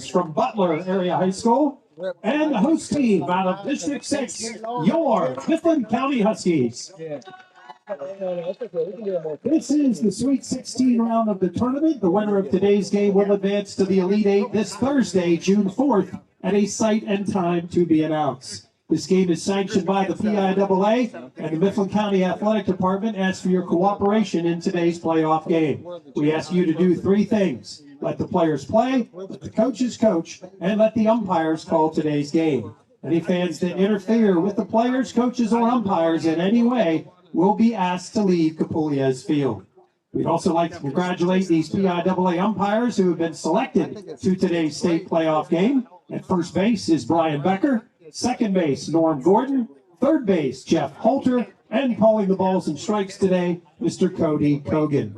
from Butler Area High School, and the host team out of District VI, your Mifflin County Huskies. This is the Sweet 16 round of the tournament. The winner of today's game will advance to the Elite Eight this Thursday, June 4th, at a site and time to be announced. This game is sanctioned by the PIAA, and the Mifflin County Athletic Department asks for your cooperation in today's playoff game. We ask you to do three things: let the players play, let the coaches coach, and let the umpires call today's game. Any fans that interfere with the players, coaches, or umpires in any way will be asked to leave Capullias Field. We'd also like to congratulate these PIAA umpires who have been selected to today's state playoff game. At first base is Brian Becker. Second base, Norm Gordon. Third base, Jeff Holter. And calling the balls and strikes today, Mr. Cody Kogan.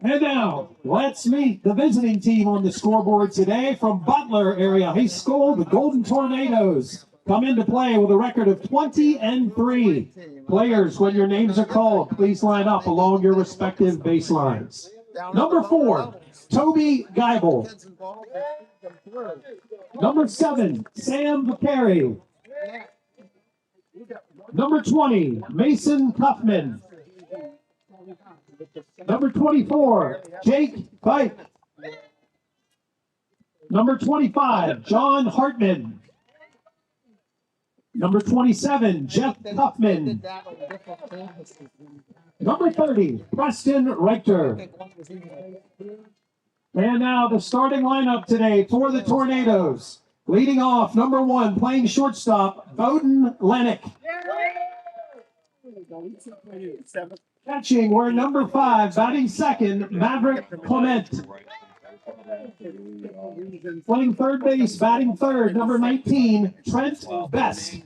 And now, let's meet the visiting team on the scoreboard today from Butler Area High School, the Golden Tornadoes. Come into play with a record of 20-3. Players, when your names are called, please line up along your respective baselines. Number 4, Toby Geibel. Number 7, Sam Vicari. Number 20, Mason Kuffman. Number 24, Jake Pike. Number 25, John Hartman. Number 27, Jeff Kuffman. Number 30, Preston Richter. And now the starting lineup today for the Tornadoes. Leading off, number 1, playing shortstop, Bowden Lennick. Catching, we're number 5, batting second, Maverick Clement. Playing third base, batting third, number 19, Trent Best.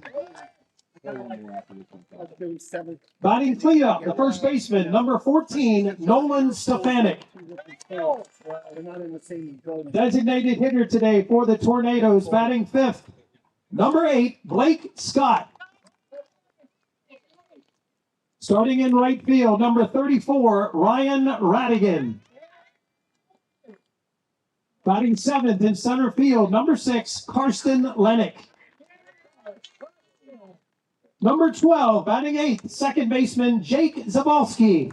Batting cleanup, the first baseman, number 14, Nolan Stefanik. Designated hitter today for the Tornadoes, batting fifth, number 8, Blake Scott. Starting in right field, number 34, Ryan Radigan. Batting seventh in center field, number 6, Karsten Lennick. Number 12, batting eighth, second baseman, Jake Zabalski.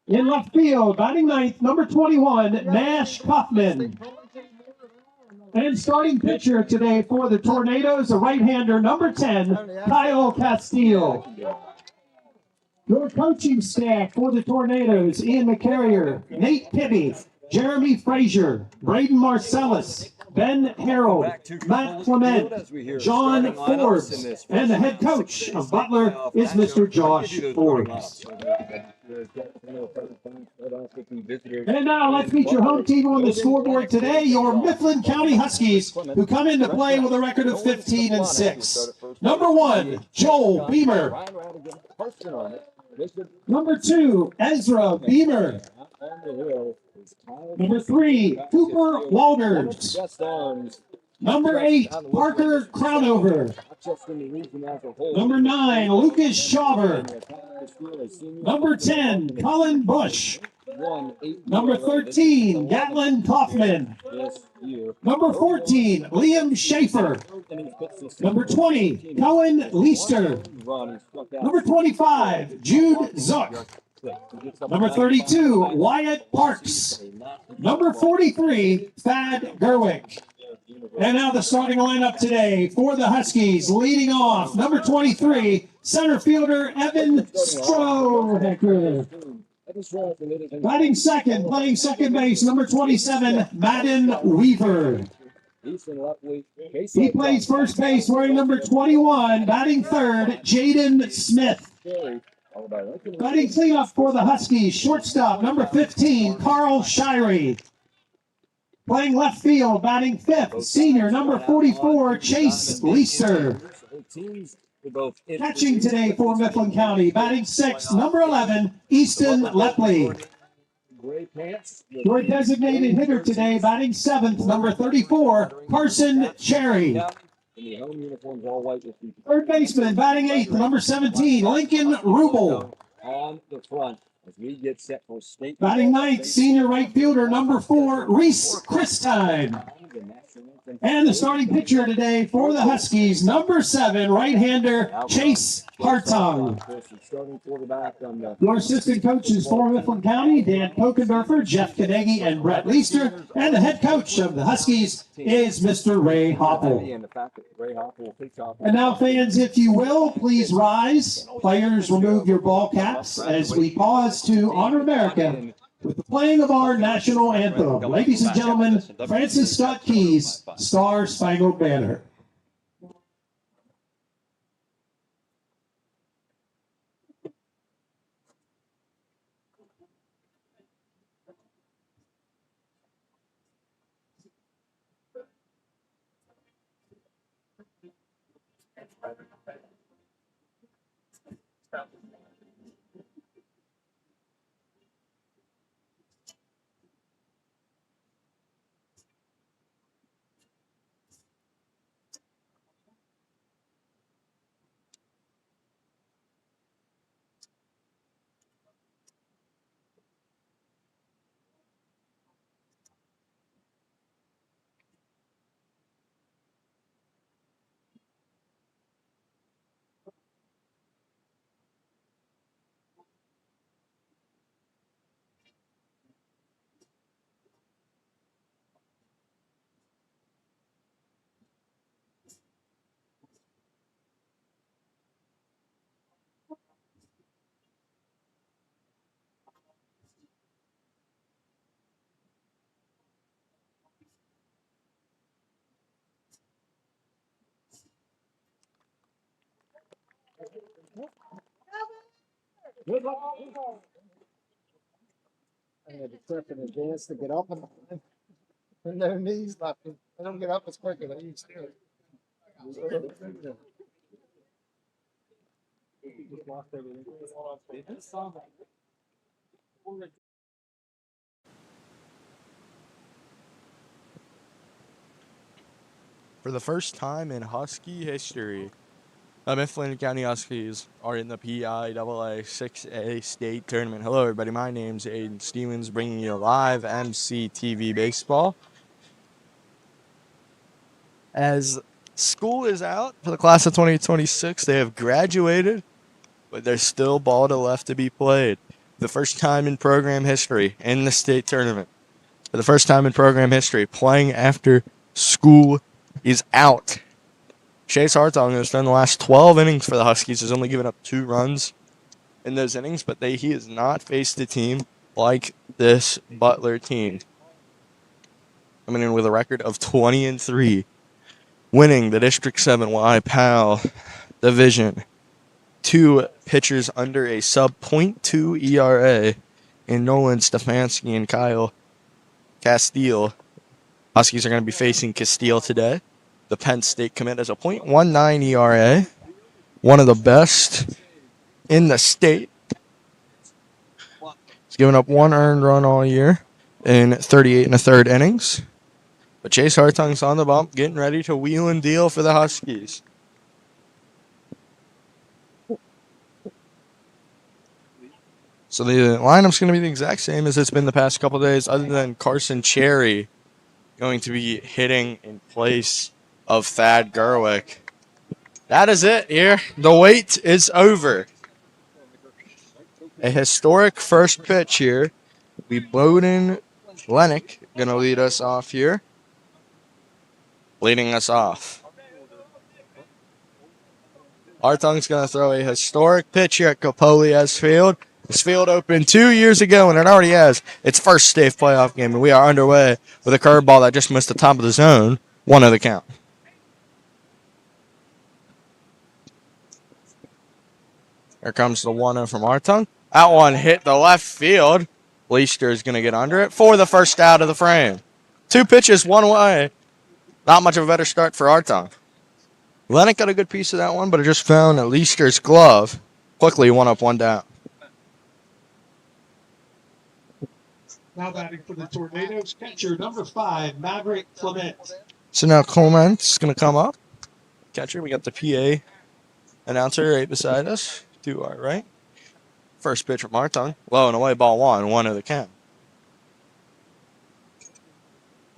In left field, batting ninth, number 21, Nash Kaufman. And starting pitcher today for the Tornadoes, a right-hander, number 10, Kyle Castile. Your coaching staff for the Tornadoes: Ian McCarrier, Nate Pibby, Jeremy Frazier, Braden Marcellus, Ben Harold, Matt Clement, John Forbes, and the head coach of Butler is Mr. Josh Forbes. And now let's meet your home team on the scoreboard today, your Mifflin County Huskies, who come into play with a record of 15-6. Number 1, Joel Beamer. Number 2, Ezra Beamer. Number 3, Cooper Walters. Number 8, Parker Crownover. Number 9, Lucas Schauber. Number 10, Colin Bush. Number 13, Gatlin Kaufman. Number 14, Liam Schaefer. Number 20, Cohen Leister. Number 25, Jude Zook. Number 32, Wyatt Parks. Number 43, Thad Gerwick. And now the starting lineup today for the Huskies. Leading off, number 23, center fielder Evan Strohecker. Batting second, playing second base, number 27, Madden Weaver. He plays first base wearing number 21, batting third, Jaden Smith. Batting cleanup for the Huskies, shortstop, number 15, Carl Shirey. Playing left field, batting fifth, senior, number 44, Chase Leister. Catching today for Mifflin County, batting sixth, number 11, Easton Lepley. Your designated hitter today, batting seventh, number 34, Carson Cherry. Third baseman, batting eighth, number 17, Lincoln Rubel. as we get set for state. Batting ninth, senior right fielder number 4, Reese Christine. And the starting pitcher today for the Huskies, number 7, right-hander Chase Hartung. Your assistant coaches for Mifflin County, Dan Kokendorfer, Jeff Kanegi, and Brett Leister. And the head coach of the Huskies is Mr. Ray Hoppel. And now, fans, if you will, please rise. Players, remove your ball caps as we pause to honor America with the playing of our national anthem. Ladies and gentlemen, Francis Scott Key's Star Spangled Banner. I had to prep in advance to get up and no knees left. I don't get up as quick as I used to. For the first time in Husky history, the Mifflin County Huskies are in the PIAA 6A state tournament. Hello, everybody. My name's Aiden Stevens, bringing you live MCTV baseball. As school is out for the class of 2026, they have graduated, but there's still ball left to be played. The first time in program history in the state tournament. For the first time in program history, playing after school is out. Chase Hartung has done the last 12 innings for the Huskies, has only given up 2 runs in those innings, but he has not faced a team like this Butler team. Coming in with a record of 20-3, winning the District VII PIAA division. 2 pitchers under a sub .2 ERA in Nolan Stefanski and Kyle Castile. Huskies are going to be facing Castile today. The Penn State commit has a .19 ERA, one of the best in the state. He's given up 1 earned run all year in 38 1/3 innings. But Chase Hartung's on the bump, getting ready to wheel and deal for the Huskies. So the lineup's going to be the exact same as it's been the past couple days, other than Carson Cherry going to be hitting in place of Thad Gerwick. That is it here. The wait is over. A historic first pitch here. Bowden Lennox going to lead us off here. Leading us off. Hartung's going to throw a historic pitch here at Capoli's Field. This field opened 2 years ago, and it already has its first state playoff game, and we are underway with a curveball that just missed the top of the zone. 1-0 the count. Here comes the 1-0 from Hartung. That one hit the left field. Leister is going to get under it for the first out of the frame. 2 pitches, 1 way. Not much of a better start for Hartung. Lennox got a good piece of that one, but it just found Leister's glove. Quickly, 1 up, 1 down. Now batting for the Tornadoes, catcher number 5, Maverick Clement. So now Clement's going to come up. Catcher, we got the PA announcer right beside us to our right. First pitch from Hartung. Low and away, ball one. 1 the count.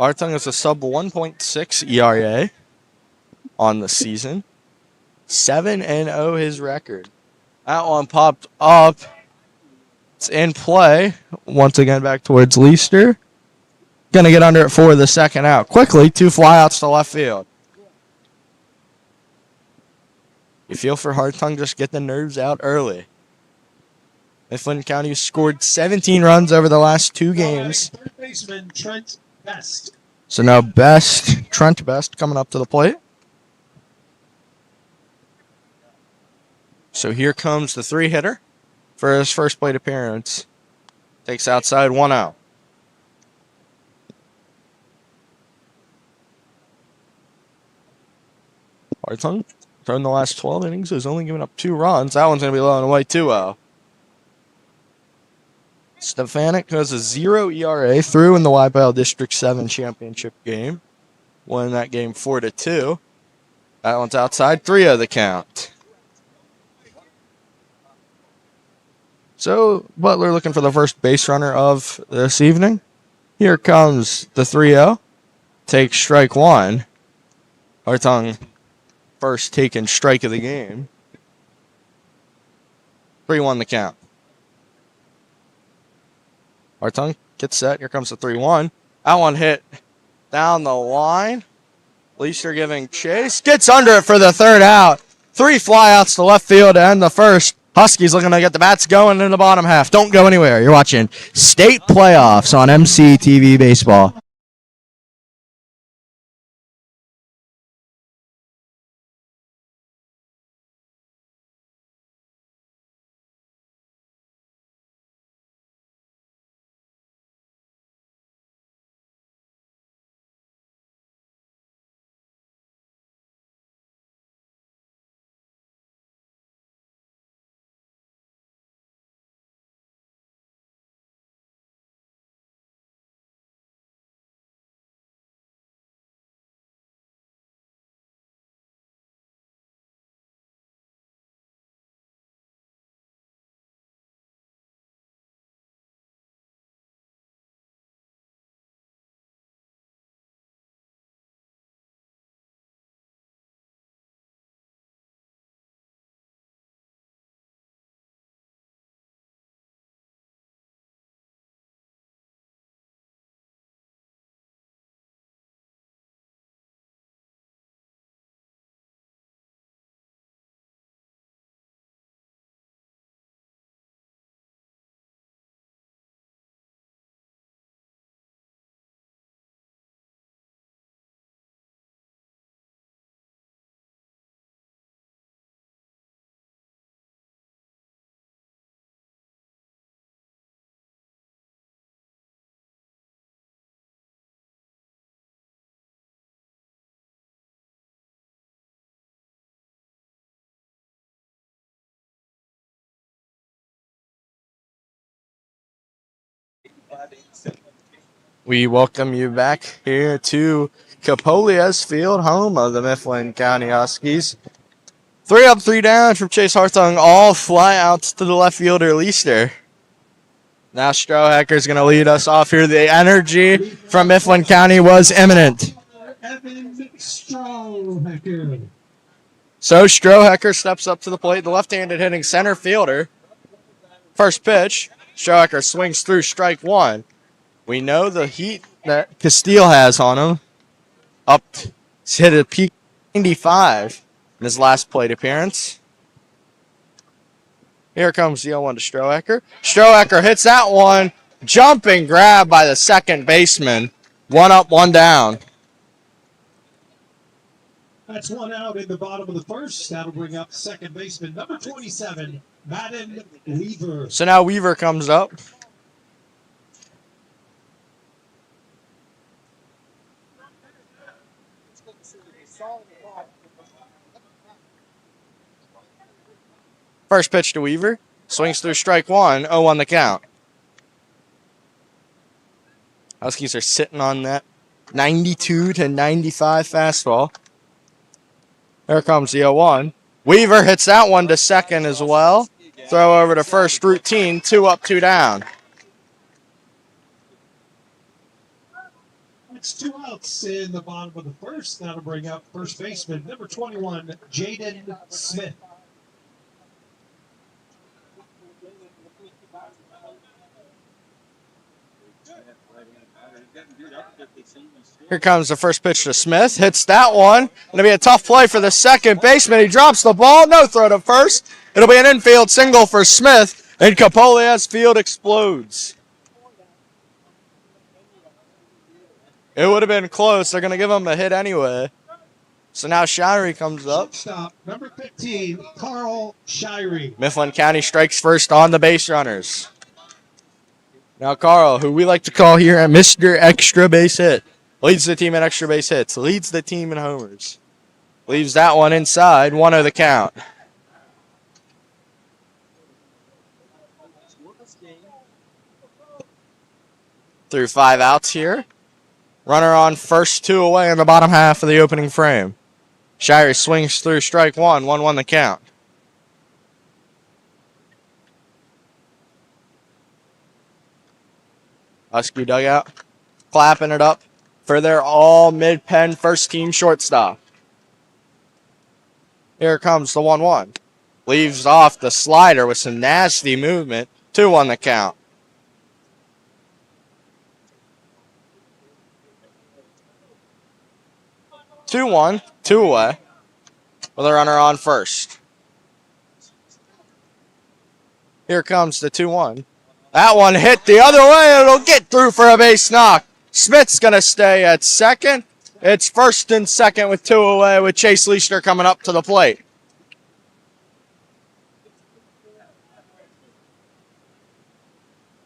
Hartung is a sub 1.6 ERA on the season. 7-0 his record. That one popped up. It's in play. Once again back towards Leister. Going to get under it for the second out. Quickly, 2 flyouts to left field. You feel for Hartung, just get the nerves out early. Mifflin County scored 17 runs over the last 2 games. Third baseman Trent Best. So now Trent Best coming up to the plate. So here comes the 3-hitter for his first plate appearance. Takes outside, 1 out. Hartung, thrown the last 12 innings, has only given up 2 runs. That one's going to be low and away, 2-0. Stefanik has a 0 ERA through in the YPL District VII championship game. Won that game 4-2. That one's outside, 3-0 the count. So Butler looking for the first base runner of this evening. Here comes the 3-0. Takes strike 1. Hartung first taken strike of the game. 3-1 the count. Hartung gets set. Here comes the 3-1. That one hit down the line. Leister giving chase. Gets under it for the 3rd out. 3 flyouts to left field to end the first. Huskies looking to get the bats going in the bottom half. Don't go anywhere. You're watching state playoffs on MCTV Baseball. We welcome you back here to Capolia's Field, home of the Mifflin County Huskies. 3 up, 3 down from Chase Hartung. All flyouts to the left fielder, Leister. Now Strohecker's going to lead us off here. The energy from Mifflin County was imminent. Evan Strohhecker. So Strohhecker steps up to the plate, the left-handed hitting center fielder. First pitch, Strohhecker swings through strike 1. We know the heat that Castile has on him. He's hit a peak 95 in his last plate appearance. Here comes the 0-1 to Strohhecker. Strohhecker hits that one. Jumping grab by the second baseman. 1 up, 1 down. That's 1 out in the bottom of the first. That'll bring up second baseman number 27, Madden Weaver. So now Weaver comes up. First pitch to Weaver. Swings through strike 1. 0-1 the count. Huskies are sitting on that 92 to 95 fastball. There comes the 0-1. Weaver hits that one to second as well. Throw over to first, routine, 2 up, 2 down. It's 2 outs in the bottom of the first. Now to bring up first baseman, number 21, Jaden Smith. Here comes the first pitch to Smith. Hits that one. Going to be a tough play for the second baseman. He drops the ball. No throw to first. It'll be an infield single for Smith, and Capolia's field explodes. It would have been close. They're going to give him a hit anyway. So now Shirey comes up. Shortstop, number 15, Carl Shirey. Mifflin County strikes first on the base runners. Now Carl, who we like to call here at Mr. Extra Base Hit, leads the team in extra base hits, leads the team in homers. Leaves that one inside, 1-0 the count. Through 5 outs here. Runner on first, 2 away in the bottom half of the opening frame. Shirey swings through strike 1, 1-1 the count. Husky dugout, clapping it up for their all mid-pen first team shortstop. Here comes the 1-1. Leaves off the slider with some nasty movement. 2-1 the count. Two one, 2 away, with a runner on first. Here comes the 2-1. That one hit the other way. It'll get through for a base knock. Smith's going to stay at second. It's first and second with 2 away with Chase Leishner coming up to the plate.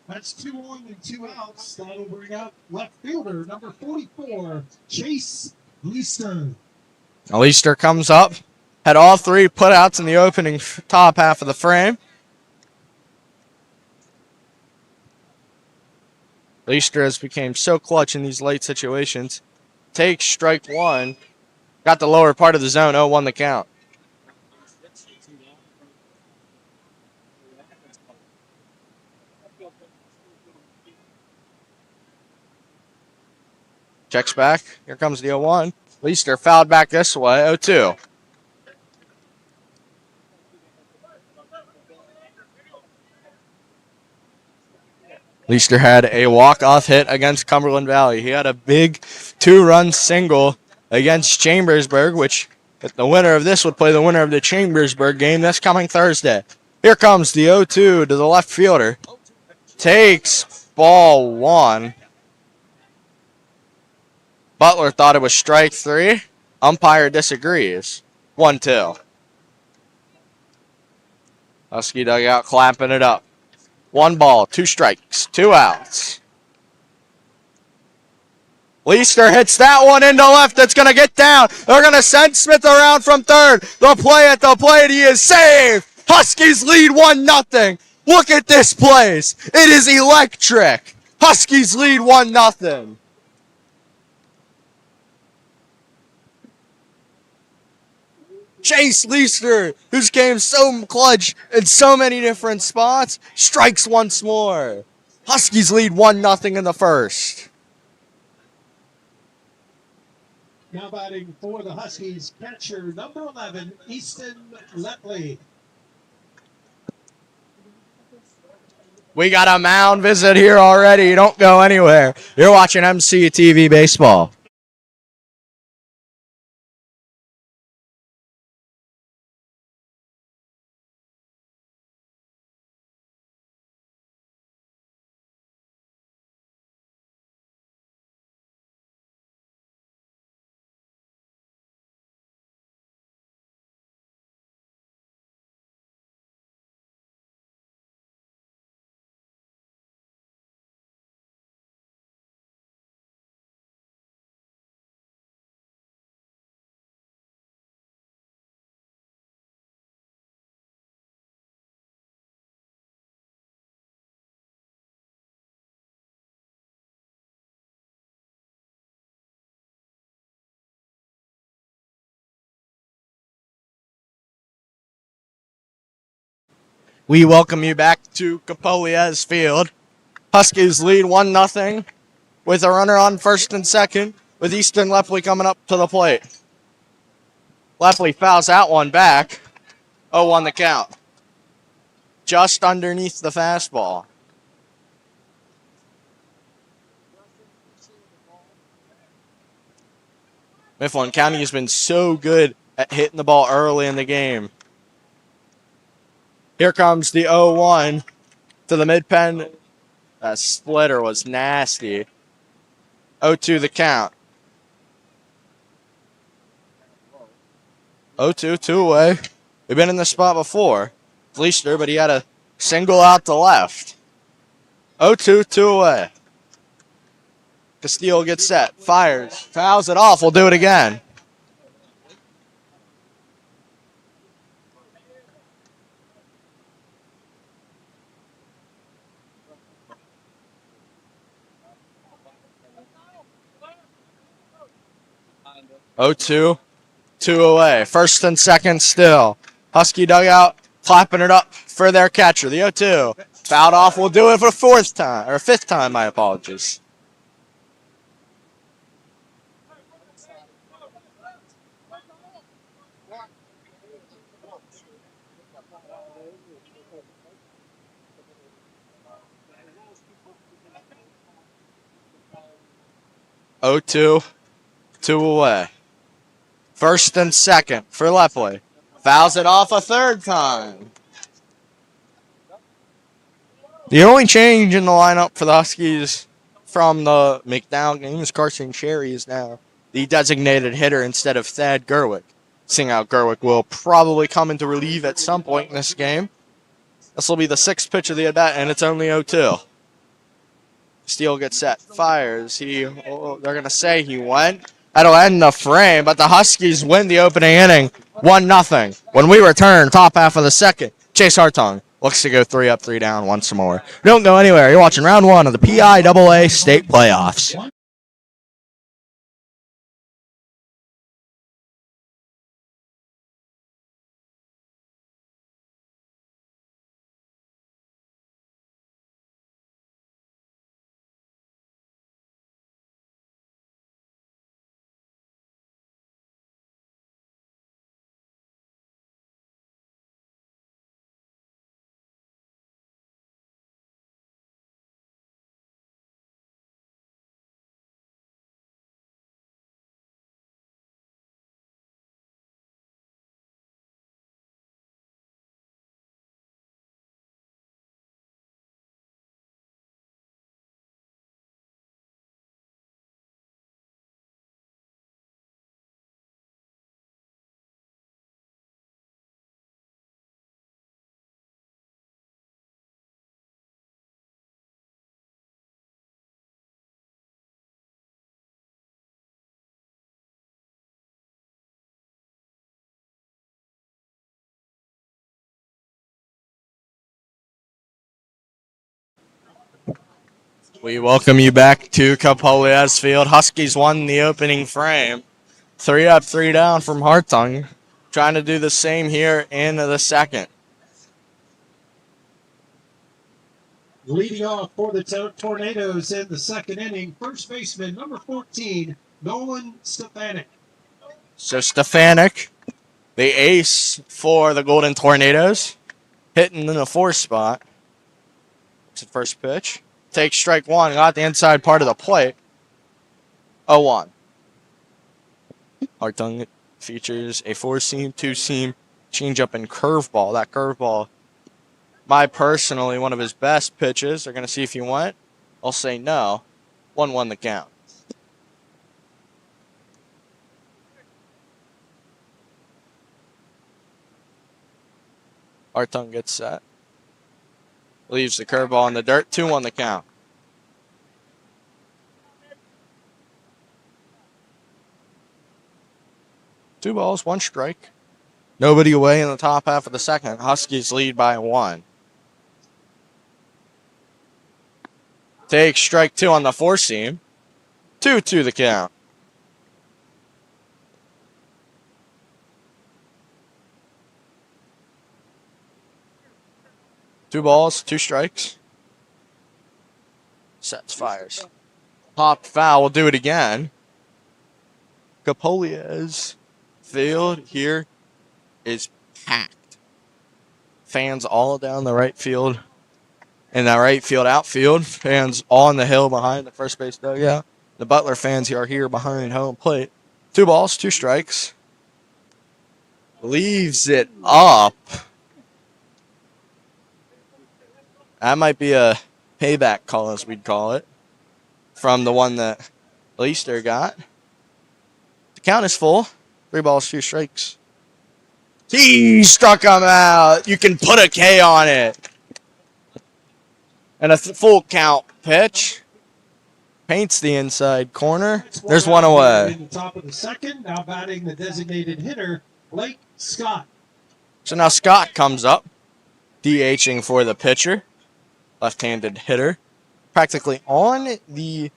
That's 2 on and 2 outs. That'll bring up left fielder, number 44, Chase Leishner. Leishner comes up. Had all 3 putouts in the opening top half of the frame. Leishner has become so clutch in these late situations. Takes strike 1. Got the lower part of the zone, 0-1 the count. Checks back. Here comes the 0-1. Leishner fouled back this way, 0-2. Leishner had a walk-off hit against Cumberland Valley. He had a big 2-run single against Chambersburg, which if the winner of this would play the winner of the Chambersburg game this coming Thursday. Here comes the 0-2 to the left fielder. Takes ball 1. Butler thought it was strike 3. Umpire disagrees. 1-2. Husky dugout clapping it up. 1 ball, 2 strikes, 2 outs. Leishner hits that one into left. It's going to get down. They're going to send Smith around from third. The play at the plate. He is saved. Huskies lead 1-0. Look at this place. It is electric. Huskies lead 1-0. Chase Leishner, who's came so clutch in so many different spots, strikes once more. Huskies lead 1-0 in the first. Now batting for the Huskies, catcher number 11, Easton Letley. We got a mound visit here already. Don't go anywhere. You're watching MCTV Baseball. We welcome you back to Capoliez Field. Huskies lead 1-0 with a runner on first and second with Easton Lepley coming up to the plate. Lepley fouls that one back. 0-1 the count. Just underneath the fastball. Mifflin County has been so good at hitting the ball early in the game. Here comes the 0-1 to the mid-pen. That splitter was nasty. 0-2 the count. 0-2, 2 away. We've been in this spot before. Fleester, but he had a single out to left. 0-2, 2 away. Castillo gets set, fires, fouls it off. We'll do it again. Oh, 2 away. First and second still. Husky dugout clapping it up for their catcher. The 0-2. Fouled off. We'll do it for fifth time, my apologies. Oh, 2 away. First and second for Lepley. Fouls it off a third time. The only change in the lineup for the Huskies from the McDowell game is Carson Cherry is now the designated hitter instead of Thad Gerwick. Seeing how Gerwick will probably come into relief at some point in this game. This will be the sixth pitch of the at-bat, and it's only 0-2. Steele gets set, fires. They're going to say he went. That'll end the frame, but the Huskies win the opening inning 1-0. When we return, top half of the second, Chase Hartung looks to go 3 up, 3 down once more. Don't go anywhere. You're watching round 1 of the PIAA state playoffs. We welcome you back to Capoliez Field. Huskies won the opening frame. 3 up, 3 down from Hartung. Trying to do the same here in the second. Leading off for the Tornadoes in the second inning, first baseman number 14, Nolan Stefanik. So Stefanik, the ace for the Golden Tornadoes, hitting in the 4 spot. It's the first pitch. Takes strike 1, got the inside part of the plate. 0-1. Hartung features a 4-seam, 2-seam, changeup, and curveball. That curveball, personally, one of his best pitches. They're going to see if he went. I'll say no. 1-1 the count. Hartung gets set. Leaves the curveball in the dirt. 2-1 the count. Two balls, 1 strike. Nobody away in the top half of the second. Huskies lead by 1. Take strike 2 on the 4-seam. 2-2 the count. 2 balls, 2 strikes. Sets, fires. Popped foul. We'll do it again. Capolia's field here is packed. Fans all down the right field. In that right field outfield. Fans on the hill behind the first base dugout. The Butler fans are here behind home plate. 2 balls, 2 strikes. Leaves it up. That might be a payback call, as we'd call it, from the one that Leister got. The count is full. 3 balls, 2 strikes. He struck him out. You can put a K on it. And a full count pitch. Paints the inside corner. There's one away. In the top of the second, now batting the designated hitter, Blake Scott. So now Scott comes up, DHing for the pitcher. Left-handed hitter. Practically on the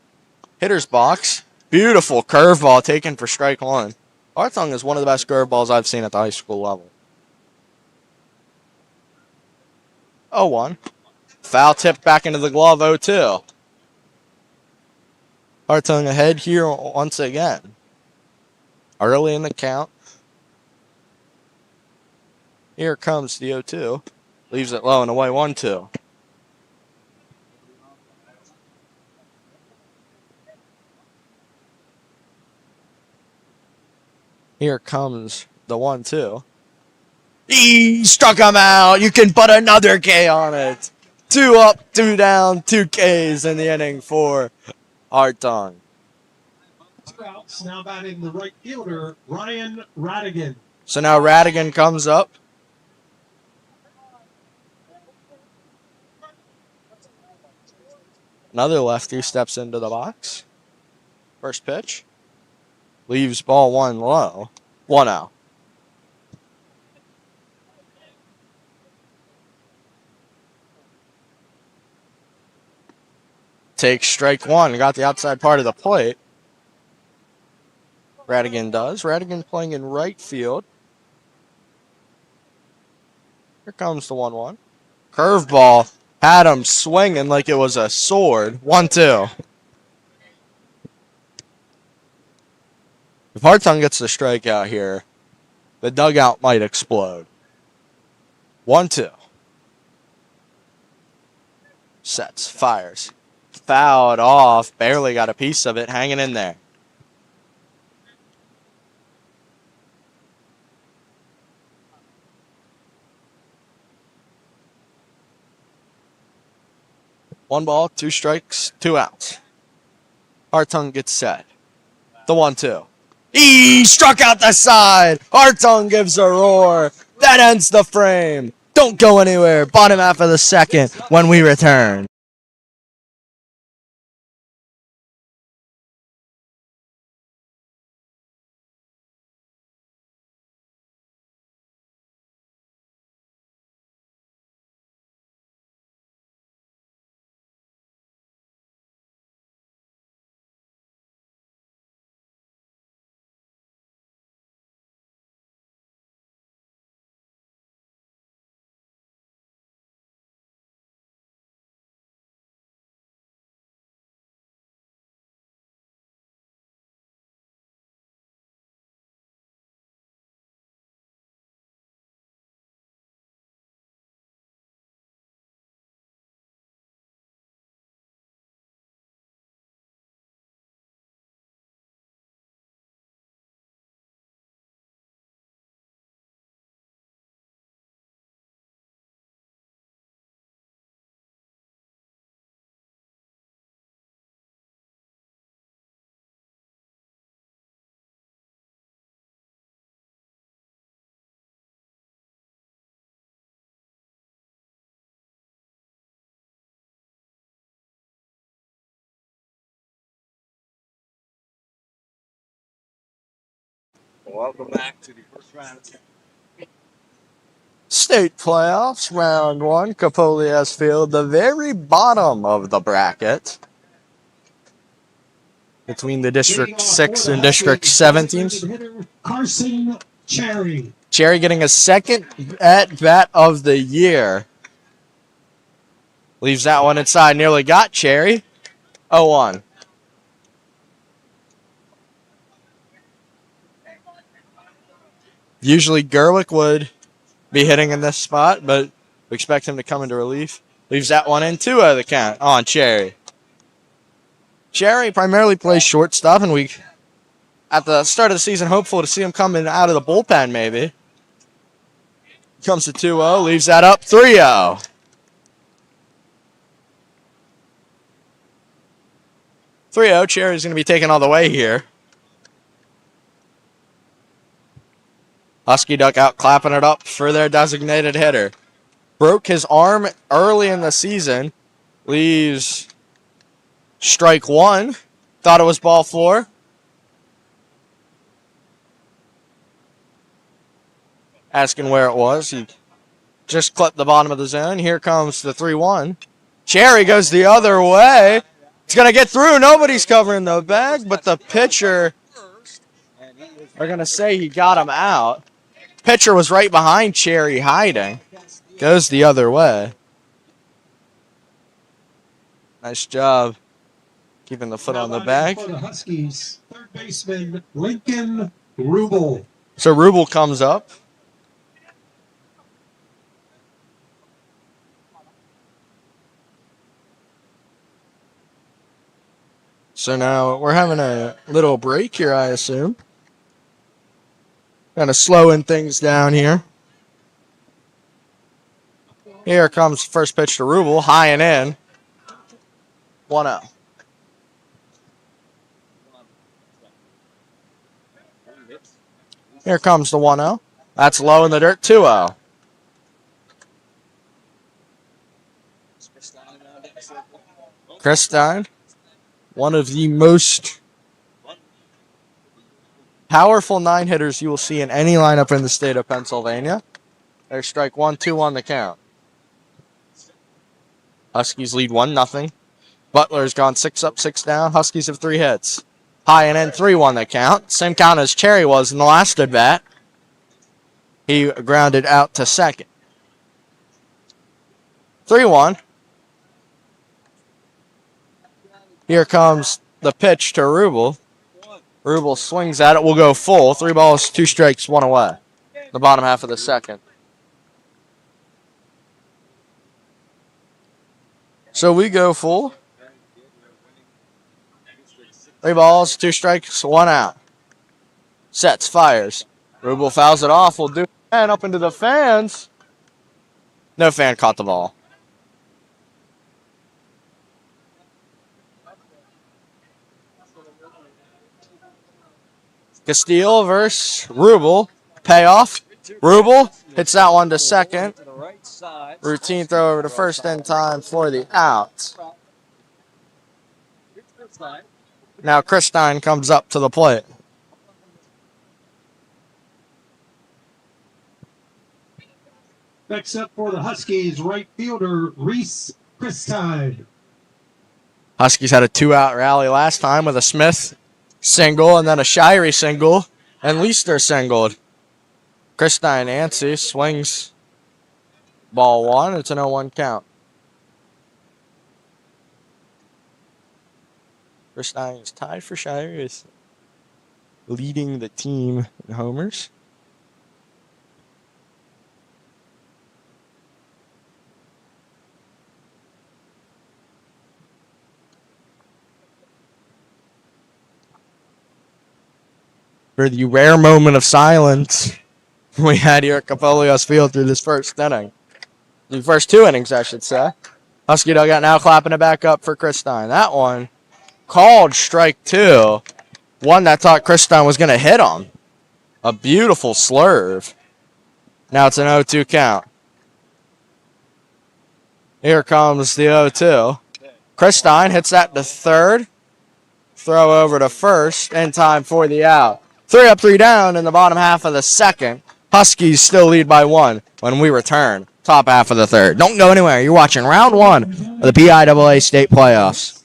hitter's box. Beautiful curveball taken for strike 1. Hartung is one of the best curveballs I've seen at the high school level. 0-1. Foul tipped back into the glove, 0-2. Hartung ahead here once again. Early in the count. Here comes the 0-2. Leaves it low and away, 1-2. Here comes the 1-2. He struck him out. You can put another K on it. 2 up, 2 down, 2 Ks in the inning for Hartung. 2 outs, now batting the right fielder, Ryan Radigan. So now Radigan comes up. Another lefty steps into the box. First pitch. Leaves ball 1 low. 1 out. Takes strike 1. Got the outside part of the plate. Radigan does. Radigan playing in right field. Here comes the 1-1. Curveball. Had him swinging like it was a sword. 1-2. If Hartung gets the strikeout here, the dugout might explode. 1-2. Sets, fires. Fouled off. Barely got a piece of it. Hanging in there. One ball, 2 strikes, 2 outs. Hartung gets set. The 1-2. He struck out the side. Hartung gives a roar. That ends the frame. Don't go anywhere. Bottom half of the second when we return. Welcome back to the first round. State playoffs, round 1. Capolia's field, the very bottom of the bracket. Between the District 6 and District 7 teams. Carson Cherry. Cherry getting a second at bat of the year. Leaves that one inside. Nearly got Cherry. 0-1. Usually Gerwick would be hitting in this spot, but we expect him to come into relief. Leaves that one in. 2-0 the count on Cherry. Cherry primarily plays shortstop, and we, at the start of the season, hopeful to see him coming out of the bullpen maybe. Comes to 2-0, leaves that up. 3-0. 3-0, Cherry's going to be taken all the way here. Husky Duck out clapping it up for their designated hitter. Broke his arm early in the season. Leaves strike one. Thought it was ball four. Asking where it was. He just clipped the bottom of the zone. Here comes the 3-1. Cherry goes the other way. It's going to get through. Nobody's covering the bag, but the pitcher, they're going to say he got him out. Pitcher was right behind Cherry hiding. Goes the other way. Nice job keeping the foot on the bag. For the Huskies, third baseman Lincoln Rubel. So Rubel comes up. So now we're having a little break here, I assume. Kind of slowing things down here. Here comes first pitch to Rubel, high and in. 1-0. Here comes the 1-0. That's low in the dirt, 2-0. Chris Stein, one of the most powerful nine hitters you will see in any lineup in the state of Pennsylvania. There's strike one, 2-1 the count. Huskies lead 1-0. Butler's gone 6 up, 6 down. Huskies have 3 hits. High and in, 3-1 the count. Same count as Cherry was in the last at bat. He grounded out to second. 3-1. Here comes the pitch to Rubel. Rubel swings at it. We'll go full. 3 balls, 2 strikes, 1 away. The bottom half of the second. So we go full. 3 balls, 2 strikes, 1 out. Sets, fires. Rubel fouls it off. We'll do it again up into the fans. No fan caught the ball. Castile versus Rubel. Payoff. Rubel hits that one to second. Routine throw over to first in time for the out. Now Chris Stein comes up to the plate. Next up for the Huskies, right fielder Reese Christine. Huskies had a 2-out rally last time with a Smith single and then a Shirey single and Leister singled. Christine Yancey swings ball 1. It's an 0-1 count. Christine is tied for Shirey, is leading the team in homers. For the rare moment of silence we had here at Capolios Field through this first inning. The first 2 innings, I should say. Husky dugout now clapping it back up for Chris Stein. That one called strike 2. One that thought Chris Stein was going to hit him. A beautiful slurve. Now it's an 0-2 count. Here comes the 0-2. Chris Stein hits that to third. Throw over to first in time for the out. 3 up, 3 down in the bottom half of the second. Huskies still lead by 1 when we return. Top half of the third. Don't go anywhere. You're watching round 1 of the PIAA state playoffs.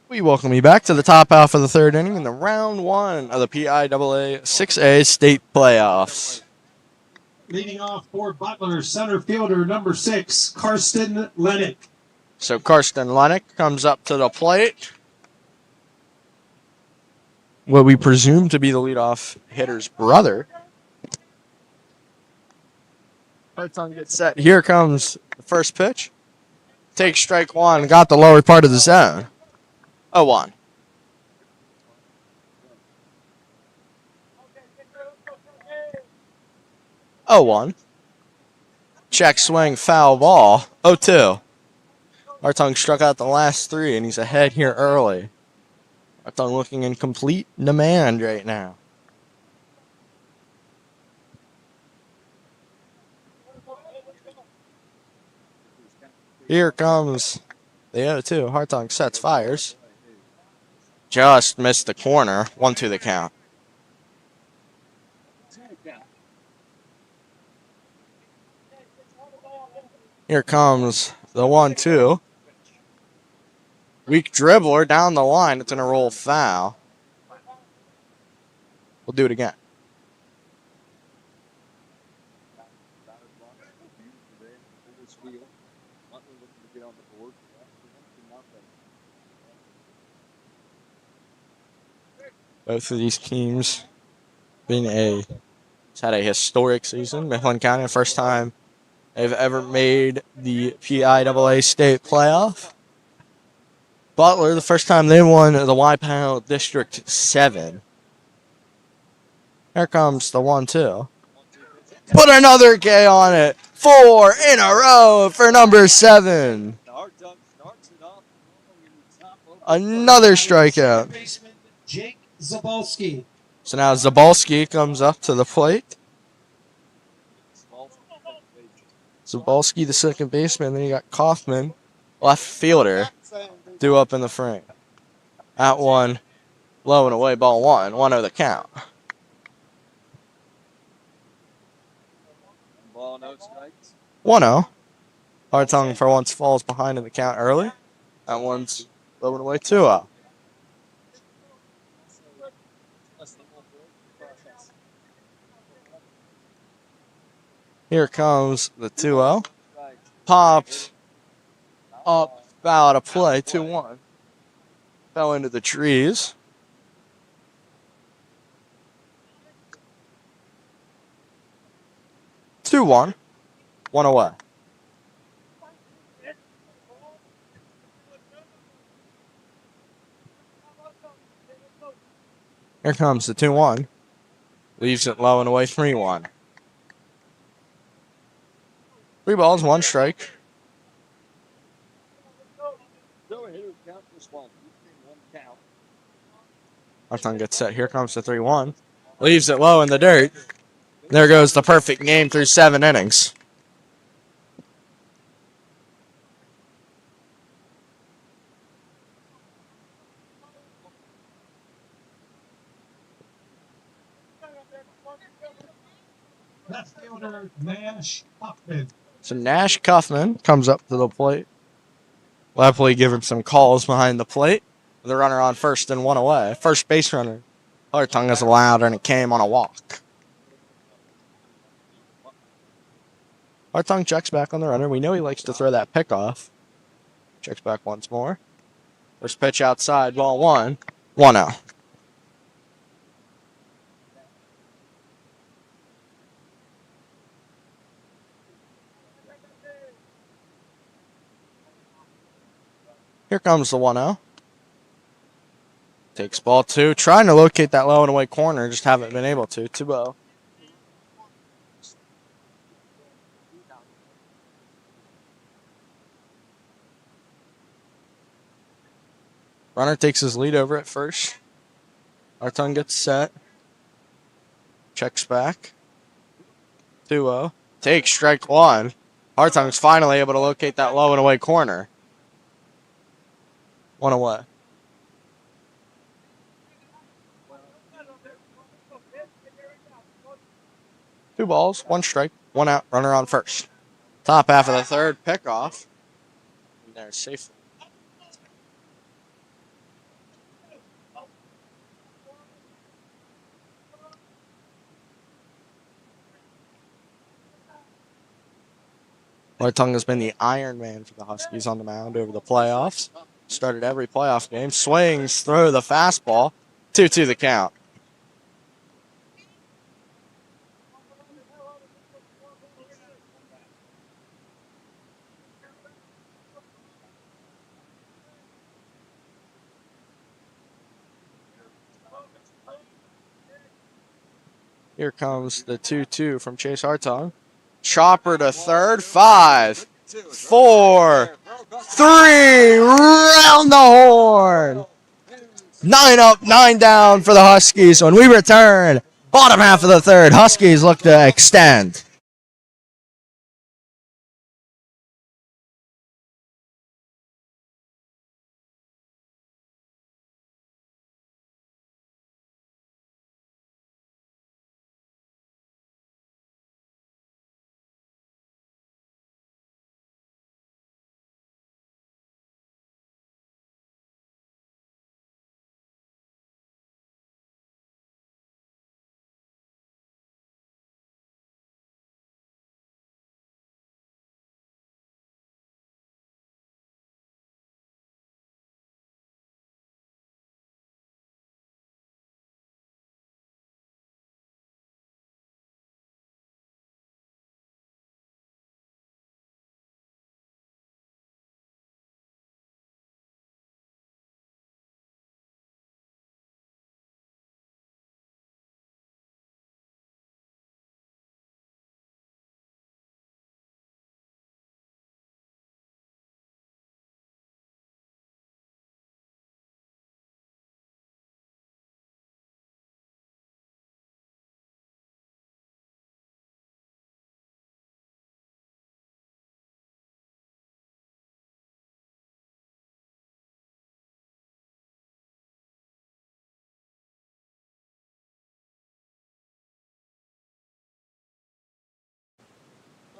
We welcome you back to the top half of the third inning in the round one of the PIAA 6A state playoffs. Leading off for Butler, center fielder number 6, Karsten Lennick. So Karsten Lennick comes up to the plate. What we presume to be the leadoff hitter's brother. Hartung gets set. Here comes the first pitch. Takes strike one. Got the lower part of the zone. 0-1. Oh, 1. Check swing, foul ball. 0-2. Hartung struck out the last 3, and he's ahead here early. Hartung looking in complete demand right now. Here comes the 0-2. Hartung sets, fires. Just missed the corner. 1-2 the count. Here comes the 1-2. Weak dribbler down the line. It's going to roll foul. We'll do it again. Both of these teams had a historic season. Mifflin County, the first time they've ever made the PIAA state playoff. Butler, the first time they won the PIAA District VII. Here comes the 1-2. Put another K on it. 4 in a row for number 7. Another strikeout. Jake Zabalski. So now Zabalski comes up to the plate. Zabalski, the second baseman. Then you got Kaufman, left fielder, due up in the frame. At one, low and away, ball 1. 1-0 the count. Ball, no strikes. 1-0. Hartung for once falls behind in the count early. That one's low and away, 2-0. Here comes the 2-0. Popped up, foul to play, 2-1. Fell into the trees. Two one away. Here comes the 2-1. Leaves it low and away, 3-1. 3 balls, 1 strike. Hartung gets set. Here comes the 3-1. Leaves it low in the dirt. There goes the perfect game through 7 innings. Left fielder Nash Huffman. So Nash Kaufman comes up to the plate. We'll happily give him some calls behind the plate. The runner on first and 1 away. First base runner. Hartung is allowed, and it came on a walk. Hartung checks back on the runner. We know he likes to throw that pick off. Checks back once more. First pitch outside, ball 1. 1-0. Here comes the 1-0. Takes ball 2. Trying to locate that low and away corner. Just haven't been able to. 2-0. Runner takes his lead over at first. Hartung gets set. Checks back. 2-0. Takes strike 1. Hartung's finally able to locate that low and away corner. 1 away. Two balls, 1 strike, 1 out, runner on first. Top half of the third, pickoff. there safely. Lartung has been the Iron Man for the Huskies on the mound over the playoffs. Started every playoff game. Swings through the fastball. 2-2 the count. Here comes the 2-2 from Chase Hartung. Chopper to third. 5, 4, 3. Round the horn. 9 up, 9 down for the Huskies. When we return, bottom half of the third, Huskies look to extend.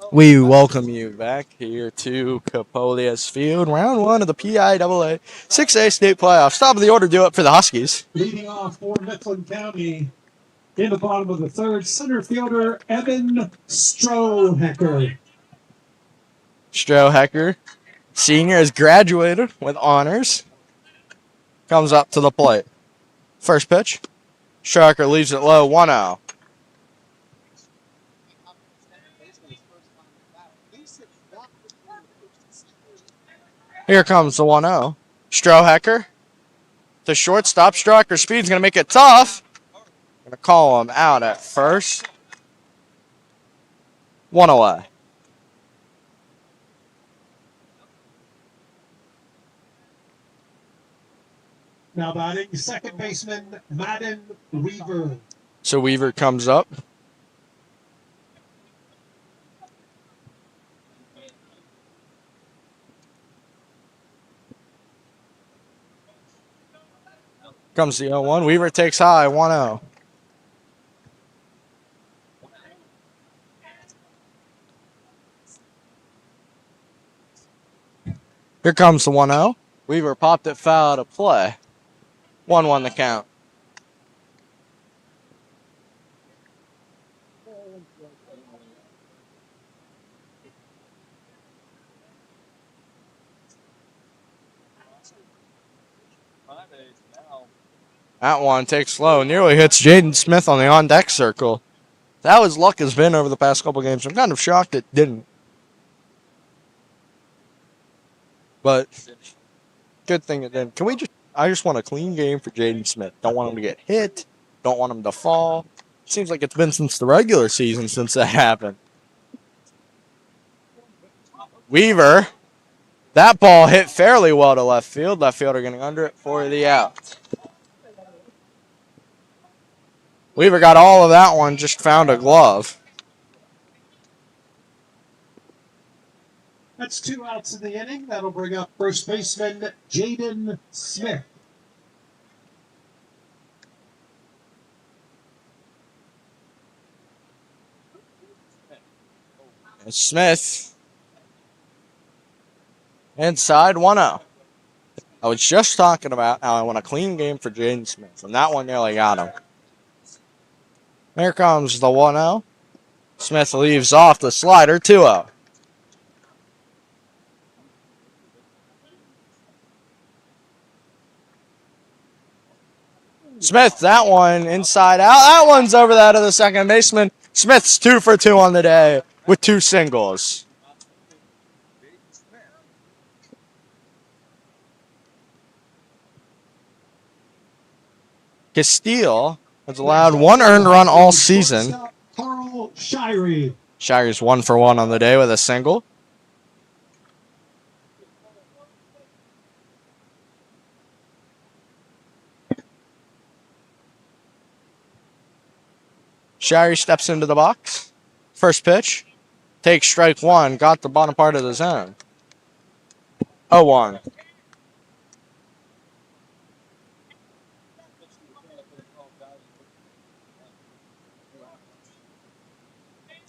We welcome you back here to Capolias Field. Round 1 of the PIAA 6A state playoffs. Top of the order, do it for the Huskies. Leading off for Mifflin County in the bottom of the third, center fielder Evan Strohecker. Strohecker, senior, has graduated with honors. Comes up to the plate. First pitch. Strohecker leaves it low, 1-0. Here comes the 1-0. Strohecker to shortstop. Strohecker speed's going to make it tough. Going to call him out at first. 1 away. Now batting second baseman Madden Weaver. So Weaver comes up. Comes the 0-1. Weaver takes high, 1-0. Here comes the 1-0. Weaver popped it foul to play. 1-1 the count. That one takes low. Nearly hits Jaden Smith on the on-deck circle. That was luck has been over the past couple games. I'm kind of shocked it didn't. But good thing it didn't. I just want a clean game for Jaden Smith. Don't want him to get hit. Don't want him to fall. Seems like it's been since the regular season since that happened. Weaver. That ball hit fairly well to left field. Left fielder getting under it for the out. Weaver got all of that one, just found a glove. That's 2 outs in the inning. That'll bring up first baseman Jaden Smith. And Smith Inside 1-0. I was just talking about how I want a clean game for Jaden Smith, and that one nearly got him. Here comes the 1-0. Smith leaves off the slider, 2-0. Smith, that one inside out. That one's over that of the second baseman. Smith's 2 for 2 on the day with 2 singles. Castile has allowed 1 earned run all season. Carl Shirey. Shire's 1 for 1 on the day with a single. Shirey steps into the box. First pitch. Takes strike 1. Got the bottom part of the zone. 0-1.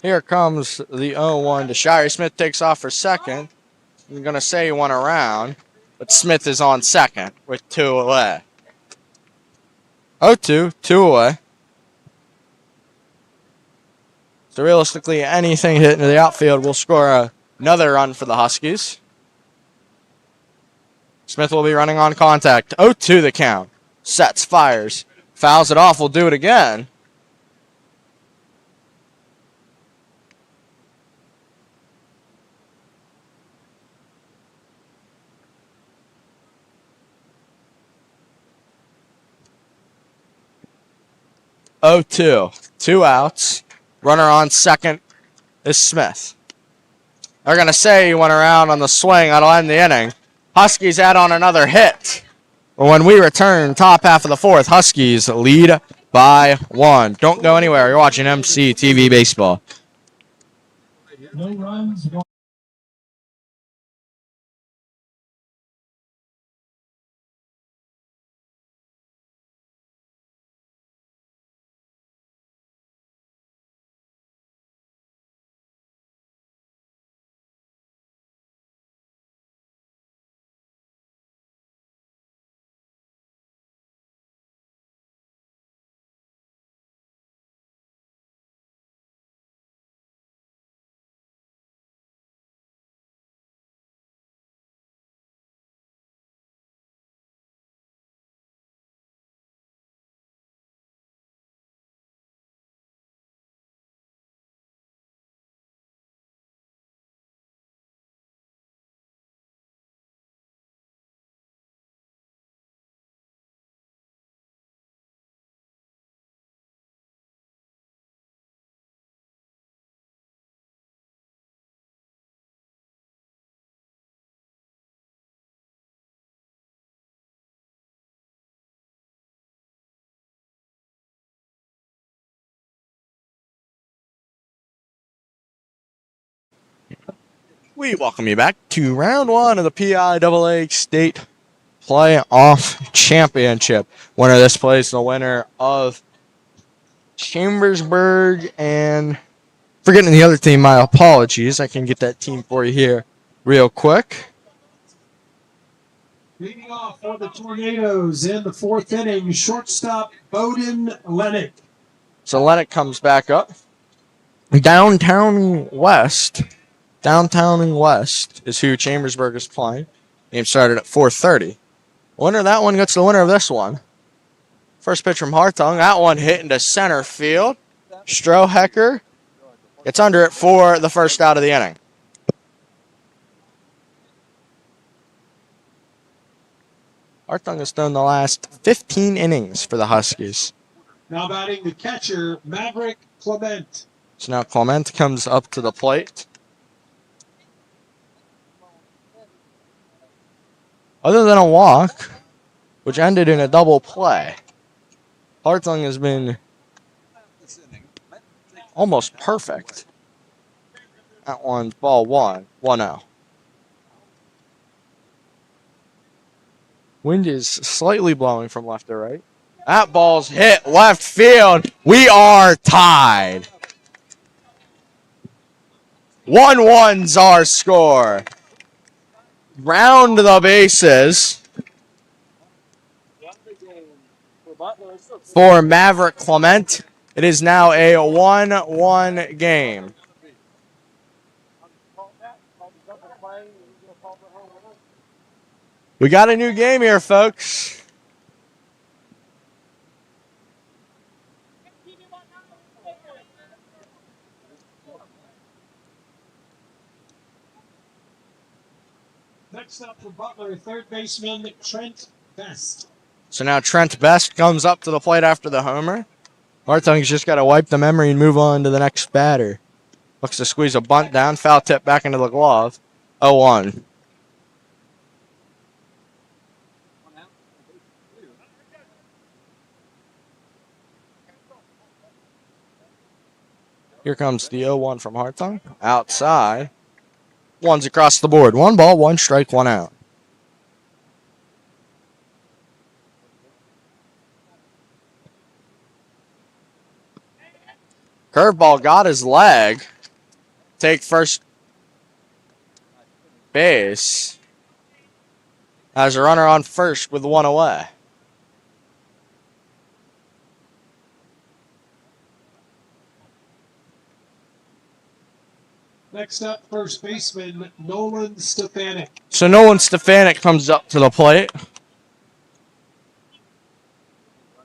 Here comes the 0-1 to Shirey. Smith takes off for second. I'm going to say he went around, but Smith is on second with 2 away. 0-2, 2 away. So realistically, anything hit into the outfield will score another run for the Huskies. Smith will be running on contact. 0-2 the count. Sets, fires. Fouls it off. Will do it again. Oh, 2. 2 outs. Runner on second is Smith. They're going to say he went around on the swing. That'll end the inning. Huskies add on another hit. But when we return, top half of the 4th, Huskies lead by 1. Don't go anywhere. You're watching MC TV Baseball. No runs. We welcome you back to round 1 of the PIAA State Playoff Championship. Winner of this place, the winner of Chambersburg and forgetting the other team, my apologies. I can get that team for you here real quick. Leading off for the Tornadoes in the 4th inning, shortstop Bowden Lennox. So Lennox comes back up. Downtown West is who Chambersburg is playing. Game started at 4:30. Winner of that one gets the winner of this one. First pitch from Hartung. That one hit into center field. Strohecker gets under it for the first out of the inning. Hartung has thrown the last 15 innings for the Huskies. Now batting the catcher, Maverick Clement. So now Clement comes up to the plate. Other than a walk, which ended in a double play, Hartung has been almost perfect. That one's ball 1-0. Wind is slightly blowing from left to right. That ball's hit left field. We are tied. 1-1's our score. round the bases for Maverick Clement. It is now a 1-1 game. We got a new game here, folks. Next up for Butler, third baseman Trent Best. So now Trent Best comes up to the plate after the homer. Hartung's just got to wipe the memory and move on to the next batter. Looks to squeeze a bunt down, foul tip back into the glove. 0-1. Here comes the 0-1 from Hartung. Outside. One's across the board. 1 ball, 1 strike, 1 out. Curveball got his leg. Take first base. As a runner on first with 1 away. Next up, first baseman Nolan Stefanik. So Nolan Stefanik comes up to the plate.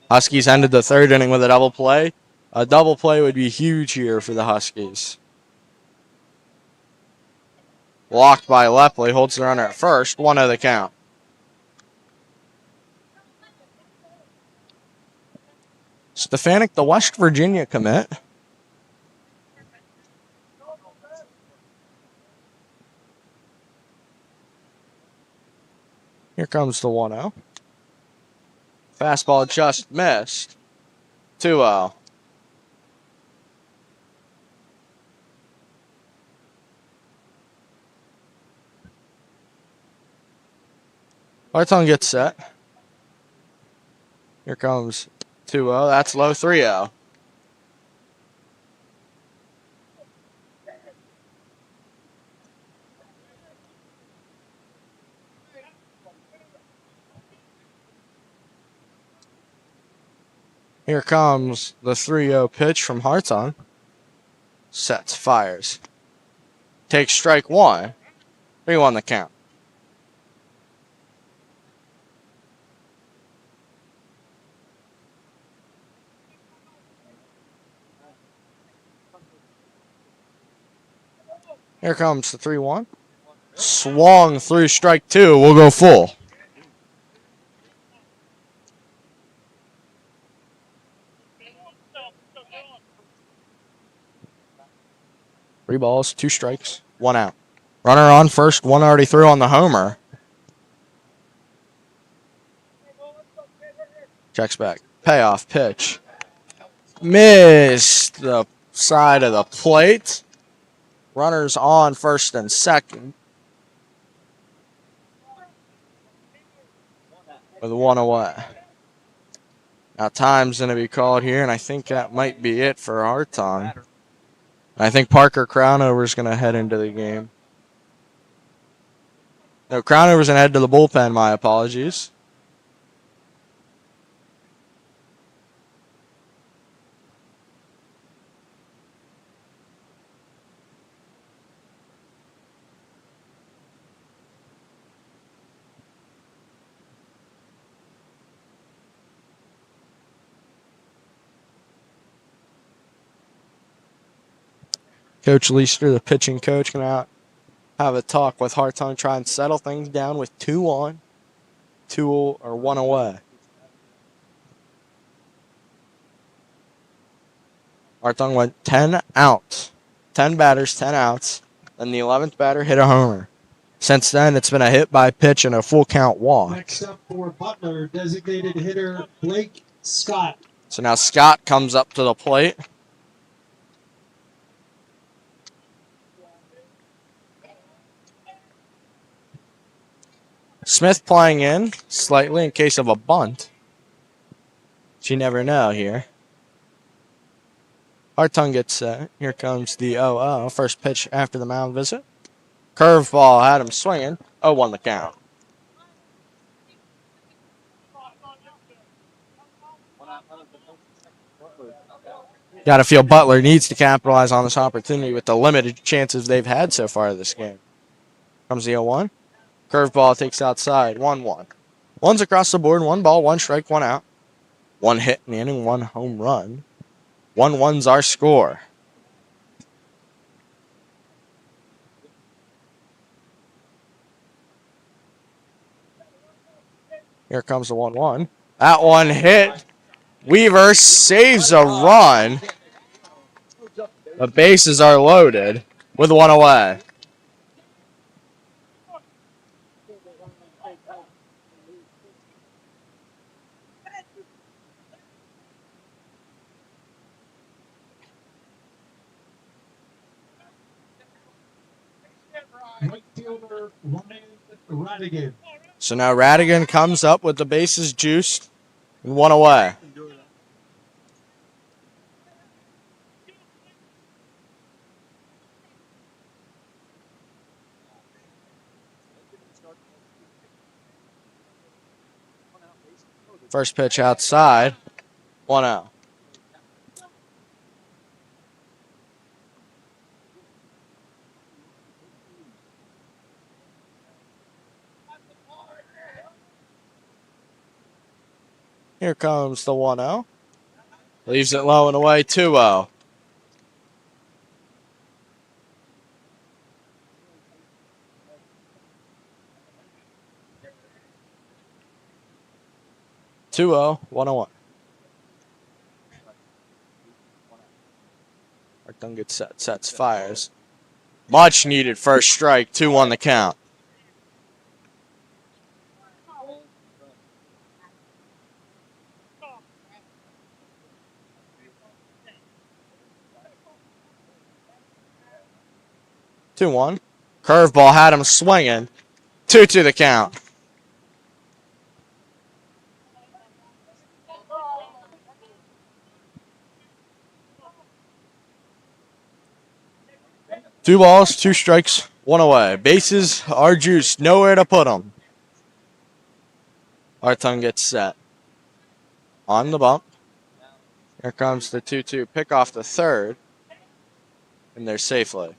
Huskies ended the third inning with a double play. A double play would be huge here for the Huskies. Blocked by Lepley, holds the runner at first. 1-0 the count. Stefanik, the West Virginia commit. Here comes the 1-0. Fastball just missed. 2-0. Hartung gets set. Here comes 2-0. That's low. 3-0. Here comes the 3-0 pitch from Hartung. Sets, fires. Takes strike 1. 3-1 the count. Here comes the 3-1. Swung through strike 2. We'll go full. Three balls, 2 strikes, 1 out. Runner on first, 1 already threw on the homer. Checks back. Payoff pitch. Missed the side of the plate. Runners on first and second. With 1 away. Now time's going to be called here, and I think that might be it for Hartung. I think Parker Crownover is going to head into the game. No, Crownover's going to head to the bullpen. My apologies. Coach Leister, the pitching coach, going to have a talk with Hartung, try and settle things down with 2 on, 1 away. Hartung went 10 out. 10 batters, 10 outs. Then the 11th batter hit a homer. Since then, it's been a hit by pitch and a full count walk. Next up for Butler, designated hitter Blake Scott. So now Scott comes up to the plate. Smith playing in slightly in case of a bunt. But you never know here. Hartung gets set. Here comes the 0-0. First pitch after the mound visit. Curveball had him swinging. 0-1 the count. Got to feel Butler needs to capitalize on this opportunity with the limited chances they've had so far this game. Comes the 0-1. Curveball takes outside. 1-1. One's across the board. 1 ball, 1 strike, 1 out. 1 hit in the inning, 1 home run. 1-1's our score. Here comes the 1-1. That one hit. Weaver saves a run. The bases are loaded with 1 away. Right fielder Ryan Radigan. So now Radigan comes up with the bases juiced and 1 away. First pitch outside. 1 out. Here comes the 1-0. Leaves it low and away. 2-0. Two zero, 1-1. Our tongue gets set, sets, fires. Much needed first strike. 2-1 the count. Two one. Curveball had him swinging. 2-2 the count. Two balls, 2 strikes, 1 away. Bases are juiced. Nowhere to put them. Our tongue gets set. On the bump. Here comes the 2-2. Pick off the third. And they're safely.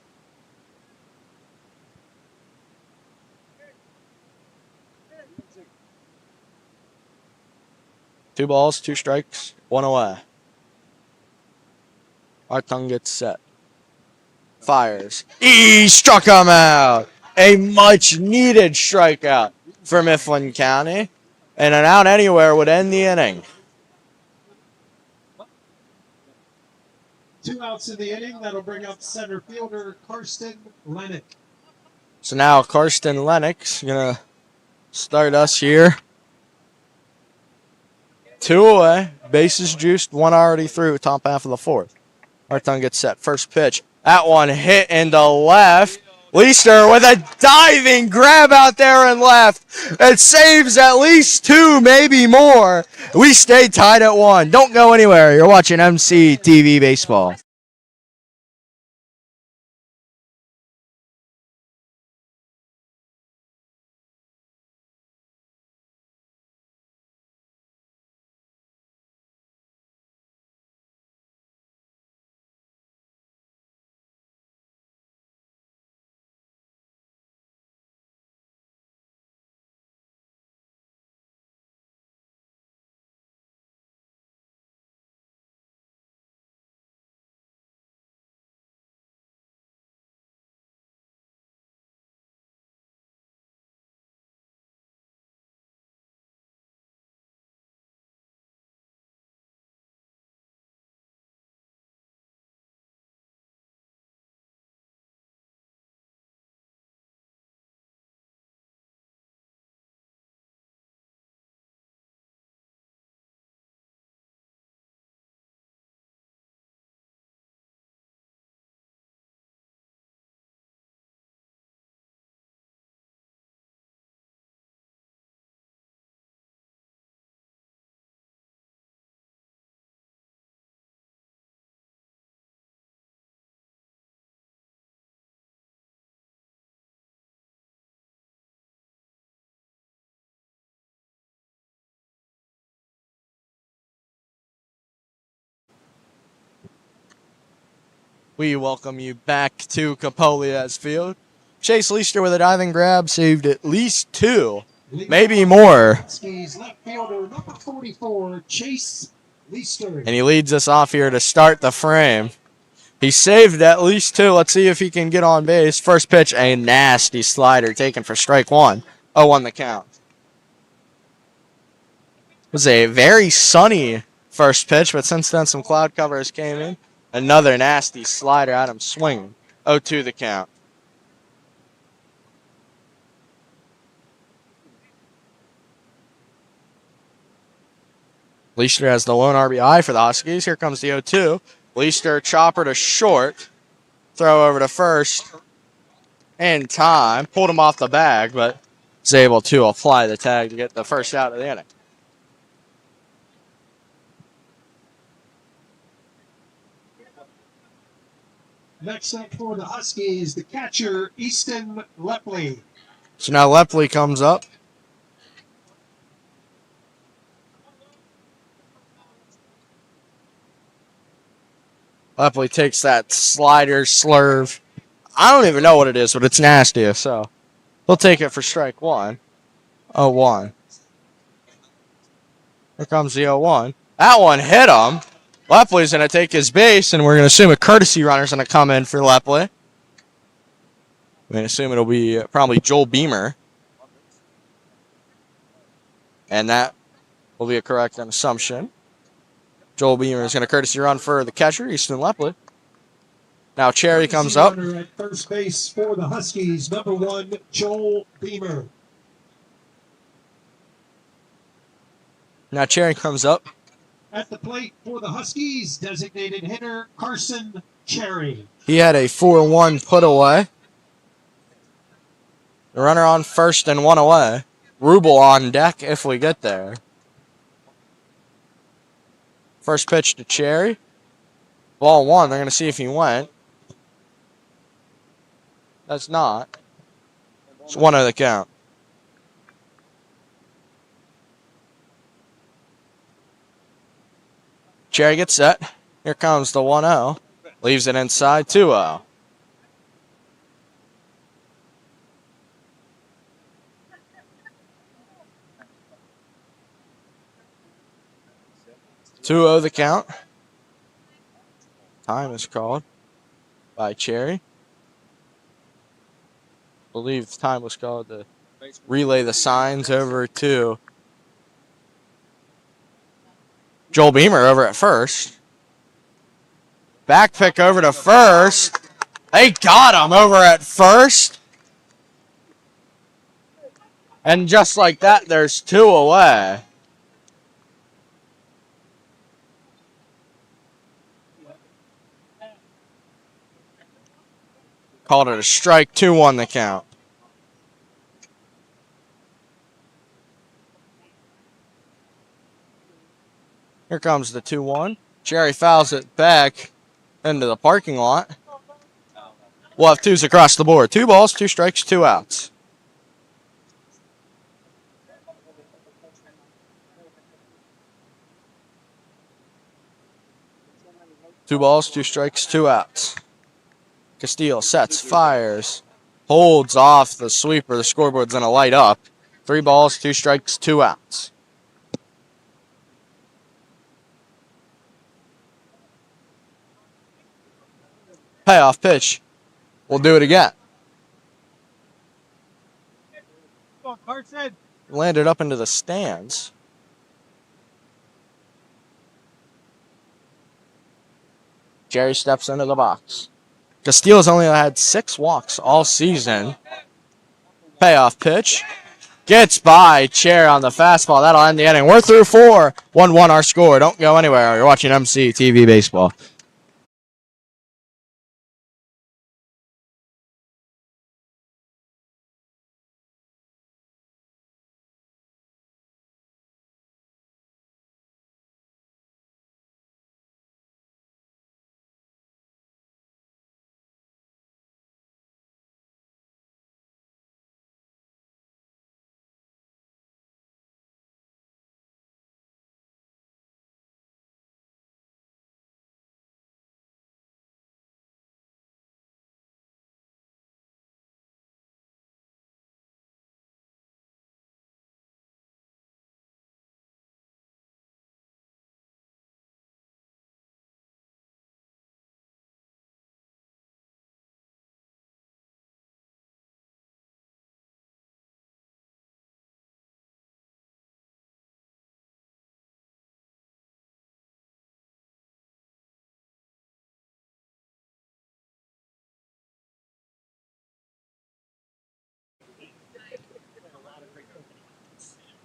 Two balls, 2 strikes, 1 away. Our tongue gets set. Fires. He struck him out. A much needed strikeout for Mifflin County. And an out anywhere would end the inning. 2 outs in the inning. That'll bring up center fielder Karsten Lennox. So now Karsten Lennox gonna start us here. 2 away. Bases juiced. 1 already through. Top half of the 4th. Our tongue gets set. First pitch. That one hit into left. Leister with a diving grab out there in left. It saves at least 2, maybe more. We stay tied at 1. Don't go anywhere. You're watching MC TV Baseball. We welcome you back to Capolias Field. Chase Leister with a diving grab saved at least 2, maybe more. Huskies left fielder number 44, Chase Leister. And he leads us off here to start the frame. He saved at least 2. Let's see if he can get on base. First pitch, a nasty slider taken for strike 1. 0-1 the count. It was a very sunny first pitch, but since then some cloud covers came in. Another nasty slider at him swinging. 0-2 the count. Leister has the lone RBI for the Huskies. Here comes the 0-2. Leister chopper to short. Throw over to first. In time. Pulled him off the bag, but was able to apply the tag to get the first out of the inning. Next up for the Huskies, the catcher, Easton Lepley. So now Lepley comes up. Lepley takes that slider slurve. I don't even know what it is, but it's nasty, so he'll take it for strike 1. 0-1. Here comes the 0-1. That one hit him. Lepley's going to take his base, and we're going to assume a courtesy runner's going to come in for Lepley. We're going to assume it'll be probably Joel Beamer. And that will be a correct assumption. Joel Beamer is going to courtesy run for the catcher, Easton Lepley. Now Cherry comes up. Runner at first base for the Huskies, number 1, Joel Beamer. Now Cherry comes up. At the plate for the Huskies, designated hitter Carson Cherry. He had a 4-1 put away. The runner on first and 1 away. Rubel on deck if we get there. First pitch to Cherry. Ball 1. They're going to see if he went. That's not. It's 1 of the count. Cherry gets set. Here comes the 1-0. Leaves it inside. 2-0. The count. Time is called by Cherry. I believe the time was called to relay the signs over to Joel Beamer over at first. Back pick over to first. They got him over at first. And just like that, there's 2 away. Called it a strike. 2-1 the count. Here comes the 2-1. Cherry fouls it back into the parking lot. We'll have 2s across the board. 2 balls, 2 strikes, 2 outs. Two balls, 2 strikes, 2 outs. Castillo sets, fires, holds off the sweeper. The scoreboard's going to light up. 3 balls, 2 strikes, 2 outs. Payoff pitch. We'll do it again. Landed up into the stands. Jerry steps into the box. Castillo's only had 6 walks all season. Payoff pitch. Gets by Chair on the fastball. That'll end the inning. We're through 4. 1-1 our score. Don't go anywhere. You're watching MC TV Baseball.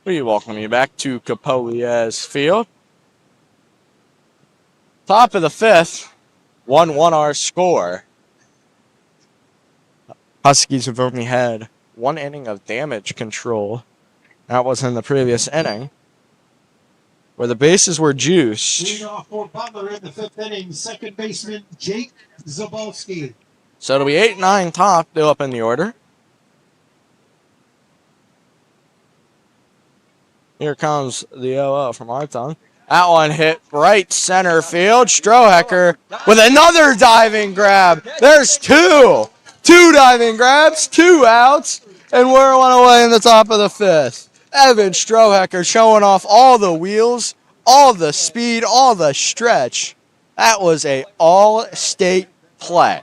We welcome you back to Capoliez Field. Top of the fifth, 1-1 our score. Huskies have only had one inning of damage control. That was in the previous inning, where the bases were juiced. Leading off for Butler in the fifth inning, second baseman Jake Zabolski. So it'll be 8-9 top, still up in the order. Here comes the 0-0 from Artung. That one hit right center field. Strohecker with another diving grab. There's two. Two diving grabs, 2 outs, and we're one away in the top of the fifth. Evan Strohecker showing off all the wheels, all the speed, all the stretch. That was a all-state play.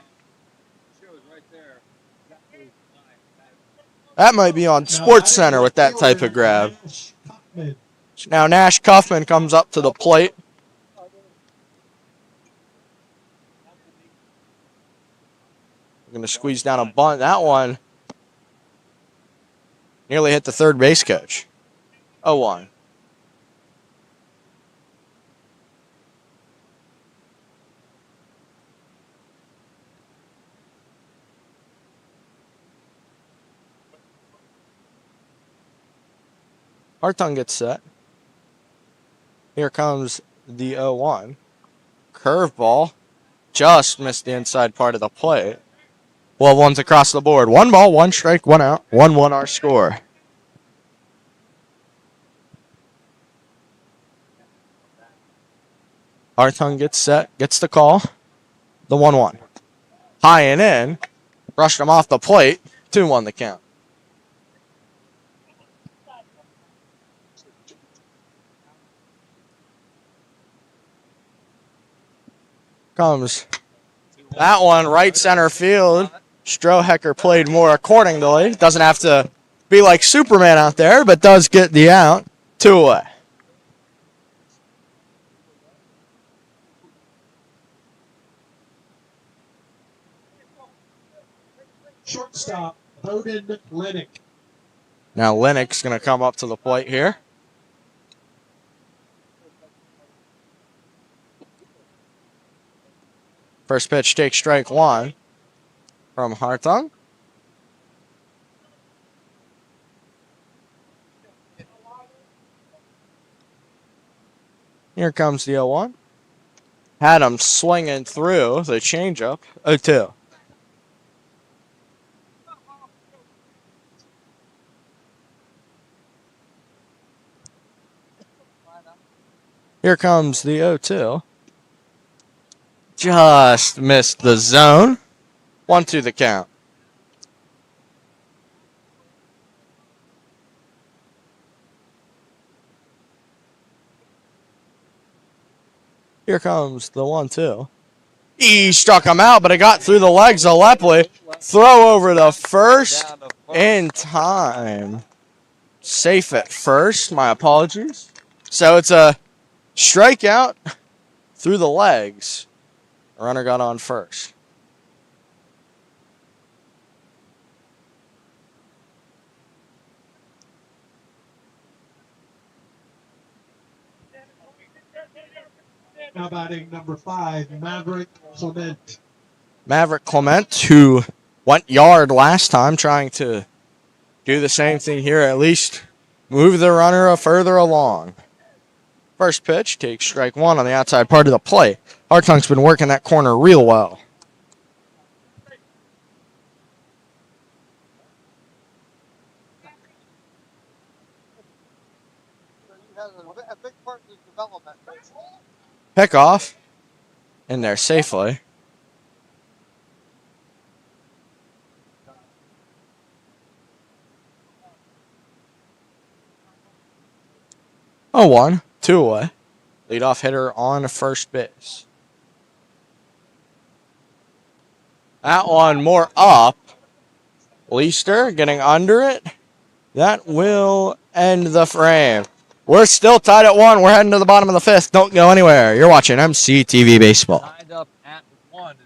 That might be on Sports Center with that type of grab. Now Nash Kaufman comes up to the plate. We're going to squeeze down a bunt. That one nearly hit the third base coach. 0-1. Hartung gets set. Here comes the 0-1. Curveball. Just missed the inside part of the plate. Well, one's across the board. 1 ball, 1 strike, 1 out. 1-1 our score. Hartung gets set, gets the call. The 1-1. High and in. Brushed him off the plate. 2-1 the count. Comes that one right center field. Strohecker played more accordingly. Doesn't have to be like Superman out there, but does get the out. 2 away. Shortstop, Bowden Lennox. Now Lennox going to come up to the plate here. First pitch takes strike 1 from Hartung. Here comes the 0-1. Had him swinging through the changeup. 0-2. Here comes the 0-2. Just missed the zone. 1-2 the count. Here comes the 1-2. He struck him out, but it got through the legs of Lepley. Throw over to first in time. Safe at first. My apologies. So it's a strikeout through the legs. The runner got on first. Now batting number 5, Maverick Clement. Maverick Clement, who went yard last time, trying to do the same thing here, at least move the runner further along. First pitch takes strike 1 on the outside part of the plate. Hartung's been working that corner real well. A big part of the development. Pick off in there safely. Oh, 1, 2 away. Leadoff hitter on first base. That one more up. Leister getting under it. That will end the frame. We're still tied at 1. We're heading to the bottom of the 5th. Don't go anywhere. You're watching MCTV Baseball. Tied up at 1.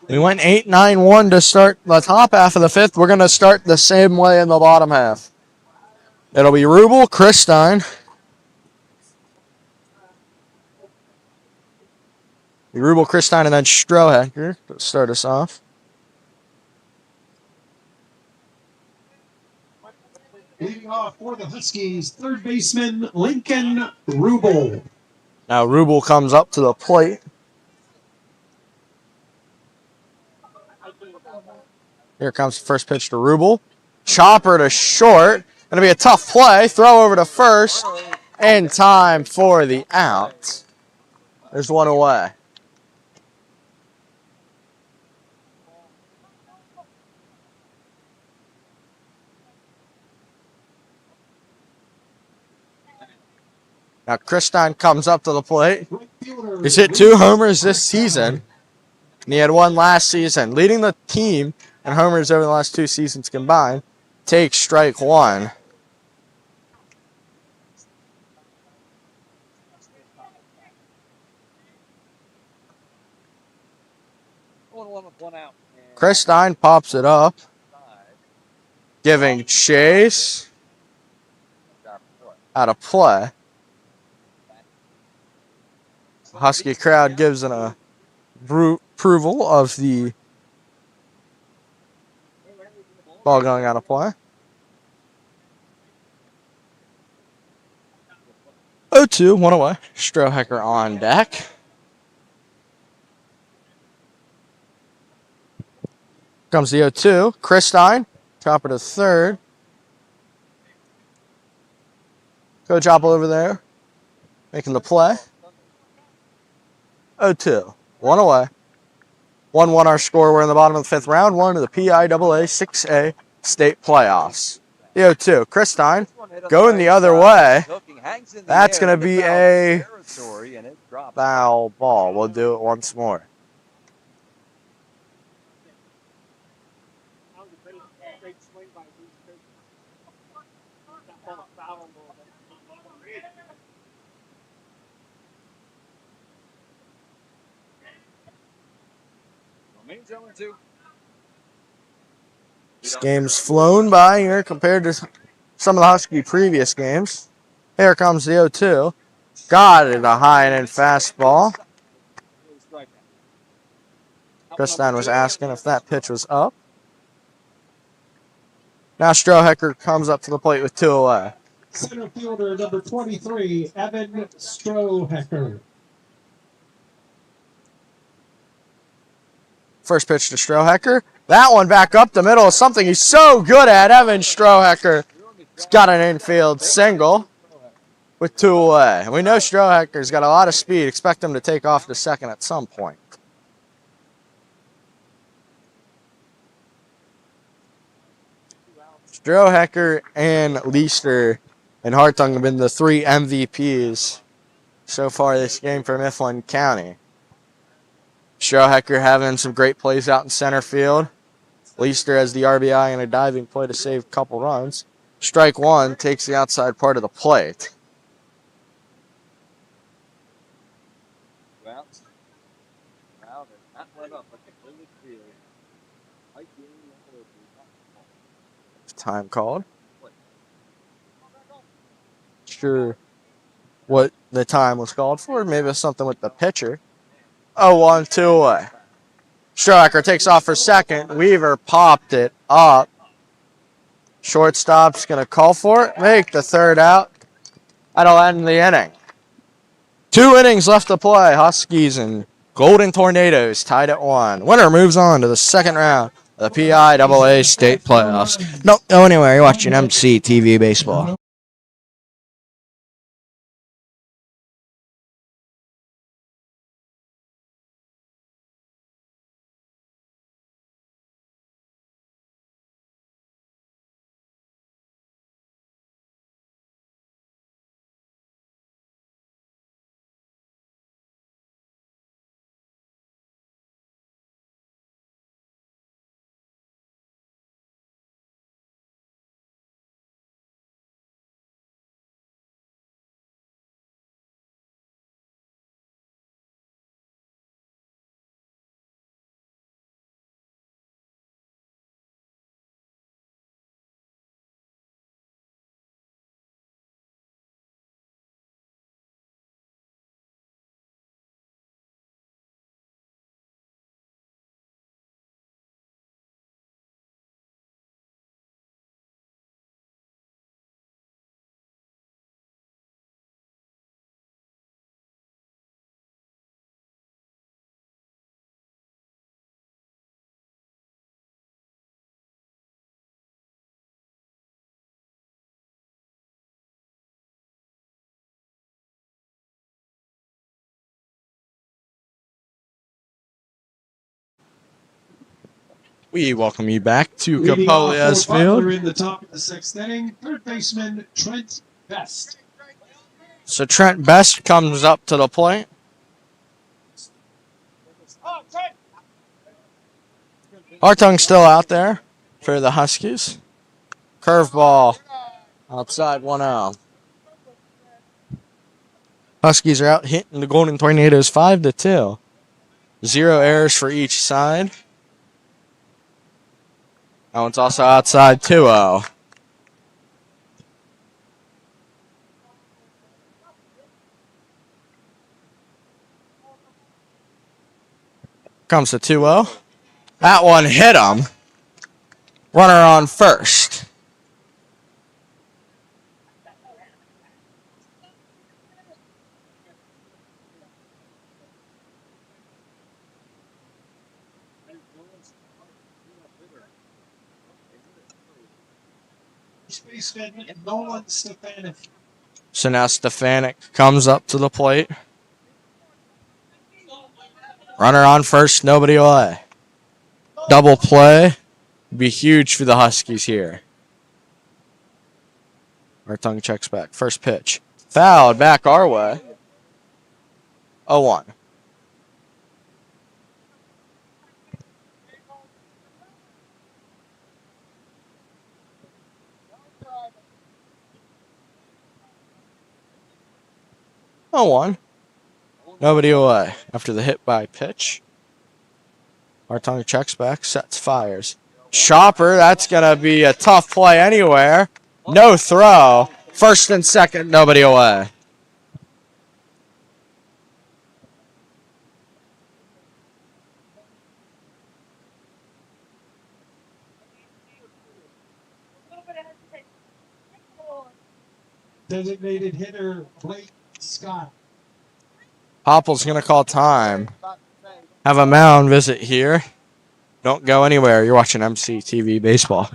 We went 8-9-1 to start the top half of the fifth. We're going to start the same way in the bottom half. It'll be Rubel, Christine. Rubel, Christine, and then Strohecker to start us off. Leading off for the Huskies, third baseman Lincoln Rubel. Now Rubel comes up to the plate. Here comes the first pitch to Rubel. Chopper to short. Going to be a tough play. Throw over to first. In time for the out. There's one away. Now Christine comes up to the plate. He's hit 2 homers this season. And he had 1 last season. Leading the team in homers over the last 2 seasons combined. Takes strike 1. Christine pops it up. Giving chase. Out of play. Husky crowd gives an approval of the ball going out of play. 0-2, 1 away. Strohecker on deck. Comes the 0-2. Christine, chopper to third. Coach Hopple over there, making the play. 0-2, 1 away. 1-1 our score. We're in the bottom of the 5th round. 1 of the PIAA 6A state playoffs. The 0-2. Christine going the other way. That's going to be a foul ball. We'll do it once more. This game's flown by here compared to some of the Husky previous games. Here comes the 0-2. Got it, a high and in fastball. Christine was asking if that pitch was up. Now Strohecker comes up to the plate with 2 away. Center fielder number 23, Evan Strohecker. First pitch to Strohecker. That one back up the middle is something he's so good at. Evan Strohecker. He's got an infield single with 2 away. And we know Strohecker's got a lot of speed. Expect him to take off to second at some point. Strohecker and Leister and Hartung have been the 3 MVPs so far this game for Mifflin County. Strohecker having some great plays out in center field. Leister has the RBI and a diving play to save a couple runs. Strike 1 takes the outside part of the plate. Time called. Sure what the time was called for. Maybe it was something with the pitcher. 0-1, 2 away. Strohecker takes off for second. Weaver popped it up. Shortstop's going to call for it. Make the third out. That'll end the inning. 2 innings left to play. Huskies and Golden Tornadoes tied at 1. Winner moves on to the second round of the PIAA state playoffs. Don't go anywhere. You're watching MCTV Baseball. We welcome you back to Leading off Capolia's for Butler field. in the top of the 6th inning, third baseman Trent Best. So Trent Best comes up to the plate. Hartung still out there for the Huskies. Curveball outside 1-0. Huskies are out hitting the Golden Tornadoes 5-2. 0 errors for each side. That one's also outside 2-0. Comes to 2-0. That one hit him. Runner on first. Baseman Nolan Stefanik. So now Stefanik comes up to the plate. Runner on first, nobody away. Double play would be huge for the Huskies here. Hartung checks back. First pitch. Fouled back our way. 0-1. Nobody away after the hit by pitch. Hartung checks back, sets, fires. Chopper, that's going to be a tough play anywhere. No throw. First and second, nobody away. Designated hitter Blake Scott. Popple's going to call time. Have a mound visit here. Don't go anywhere. You're watching MCTV Baseball.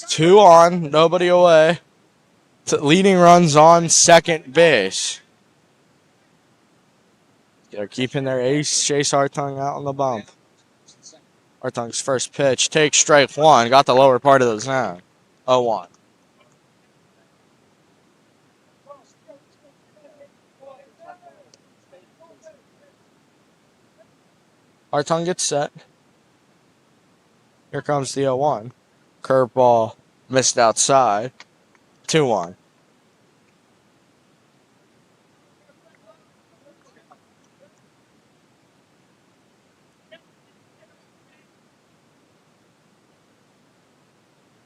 Two on, nobody away. Leading runs on second base. They're keeping their ace, Chase Hartung, out on the bump. Hartung's first pitch takes strike one. Got the lower part of the zone. 0-1. Hartung gets set. Here comes the 0-1. Curveball missed outside. 2-1.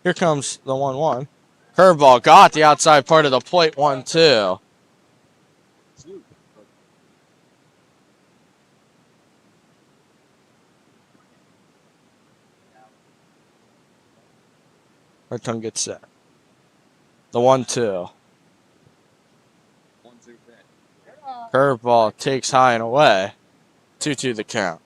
Here comes the 1-1. Curveball got the outside part of the plate. 1-2. Hartung gets set. The 1-2. Curveball takes high and away. 2-2 the count.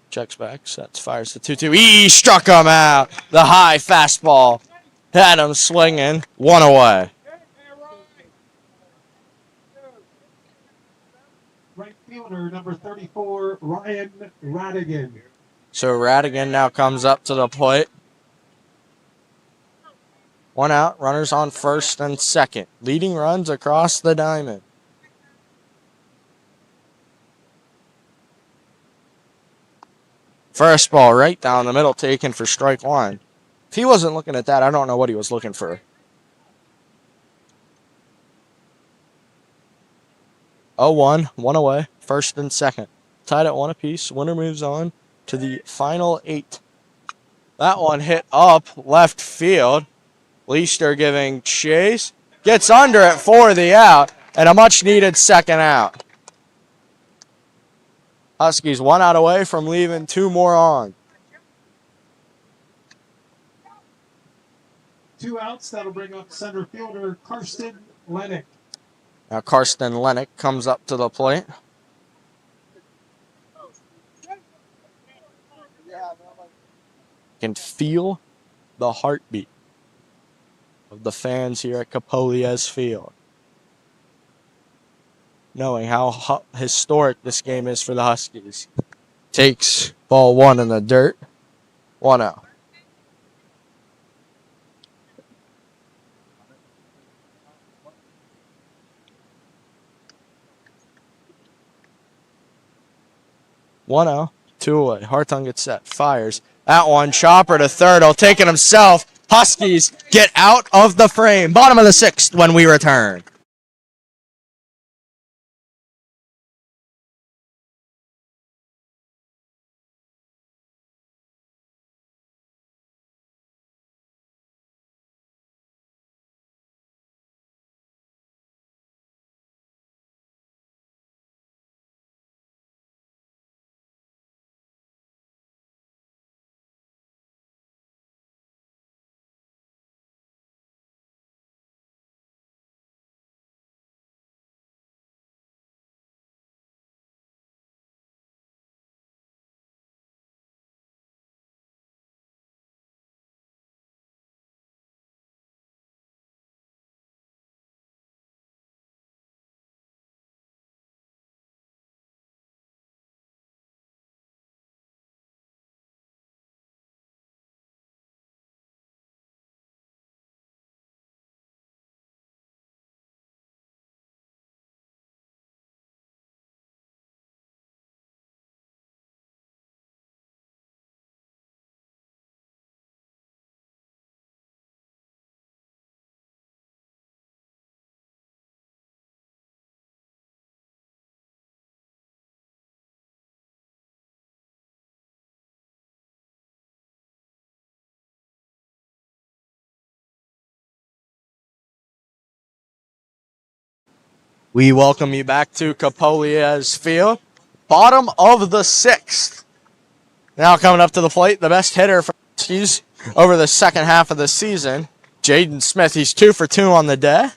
Checks back, sets, fires the 2-2. He struck him out. The high fastball had him swinging. 1 away. Right fielder, number 34, Ryan Radigan. So Radigan now comes up to the plate. 1 out, runners on first and second. Leading runs across the diamond. First ball right down the middle, taken for strike one. If he wasn't looking at that, I don't know what he was looking for. 0-1, one away, first and second. Tied at 1 apiece. Winner moves on to the final 8. That one hit up left field. Leister giving chase. Gets under it for the out, and a much-needed second out. Huskies 1 out away from leaving 2 more on. 2 outs. That'll bring up center fielder Karsten Lennox. Now Karsten Lennox comes up to the plate. Can feel the heartbeat of the fans here at Capoliez Field, knowing how historic this game is for the Huskies. Takes ball 1 in the dirt. 1-0. One-0, 2 away. Hartung gets set, fires. That one, chopper to third. He'll take it himself. Huskies get out of the frame. Bottom of the 6th when we return. We welcome you back to Capoliez Field. Bottom of the 6th. Now coming up to the plate, the best hitter for the Huskies over the second half of the season, Jaden Smith. He's 2 for 2 on the day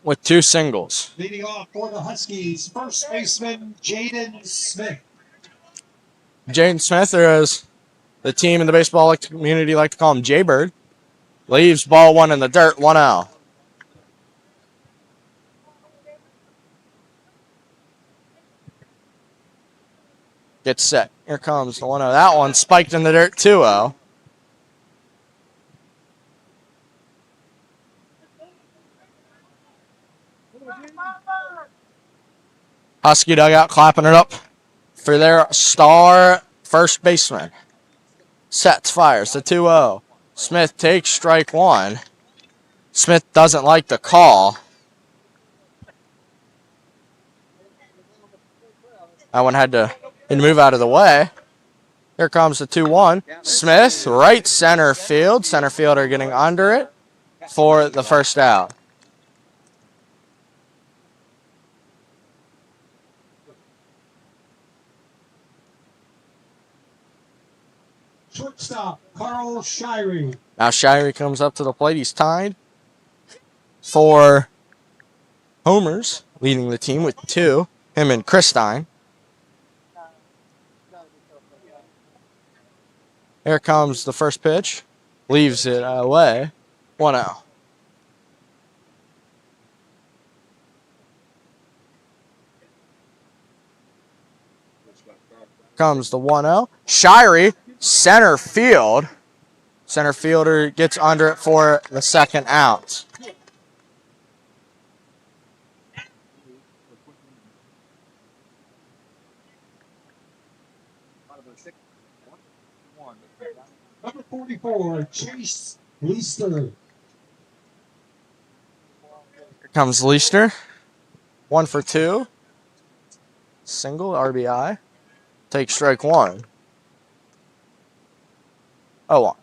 with 2 singles. Leading off for the Huskies, first baseman Jaden Smith. Jaden Smith, or as the team in the baseball community like to call him, Jaybird, leaves ball 1 in the dirt, 1-0. Gets set. Here comes the 1-0. That one spiked in the dirt, 2-0. Husky dugout clapping it up for their star first baseman. Sets, fires the 2-0. Smith takes strike 1. Smith doesn't like the call. That one had to move out of the way. Here comes the 2-1. Smith, right center field. Center fielder getting under it for the first out. Shortstop Carl Shirey. Now Shirey comes up to the plate. He's tied for homers, leading the team with 2. Him and Christine. Here comes the first pitch. Leaves it away. 1-0. Comes the 1-0. Shirey, center field. Center fielder gets under it for the second out. Number 44, Chase Leister. Here comes Leister. 1 for 2. Single RBI. Take strike 1. 0-1.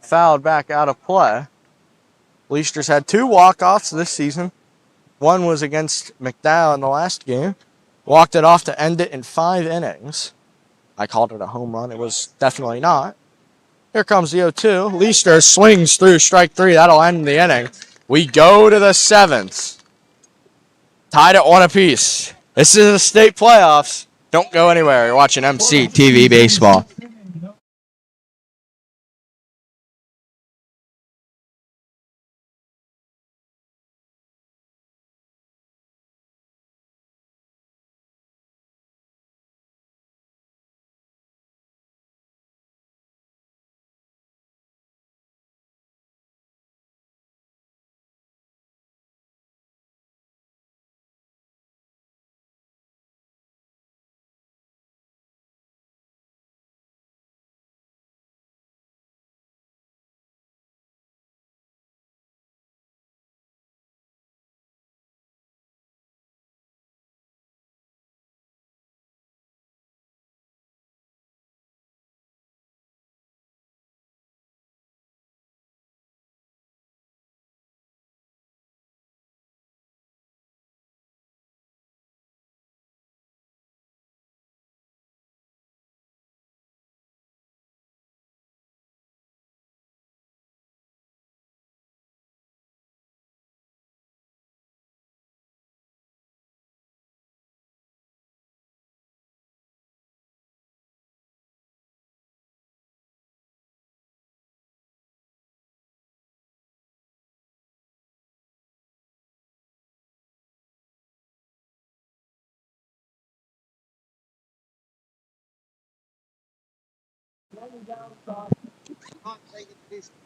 Fouled back out of play. Leister's had 2 walk-offs this season. One was against McDowell in the last game. Walked it off to end it in 5 innings. I called it a home run. It was definitely not. Here comes the 0-2. Leister swings through strike 3. That'll end the inning. We go to the 7th. Tied at 1 apiece. This is the state playoffs. Don't go anywhere. You're watching MC TV Baseball.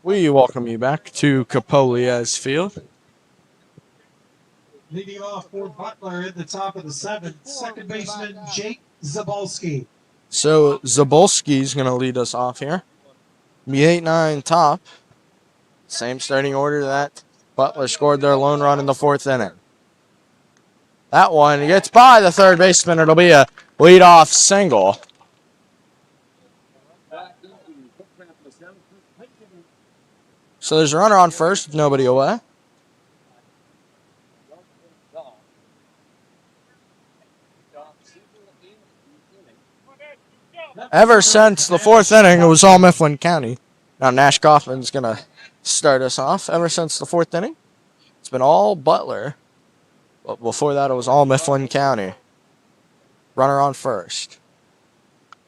We welcome you back to Capoliez Field. Leading off for Butler at the top of the 7th, second baseman Jake Zabolski. So Zabolski's going to lead us off here. The 8-9 top. Same starting order that Butler scored their lone run in the 4th inning. That one gets by the third baseman. It'll be a leadoff single. So there's a runner on first, nobody away. Ever since the 4th inning, it was all Mifflin County. Now Nash Kaufman's going to start us off. Ever since the 4th inning, it's been all Butler. But before that, it was all Mifflin County. Runner on first.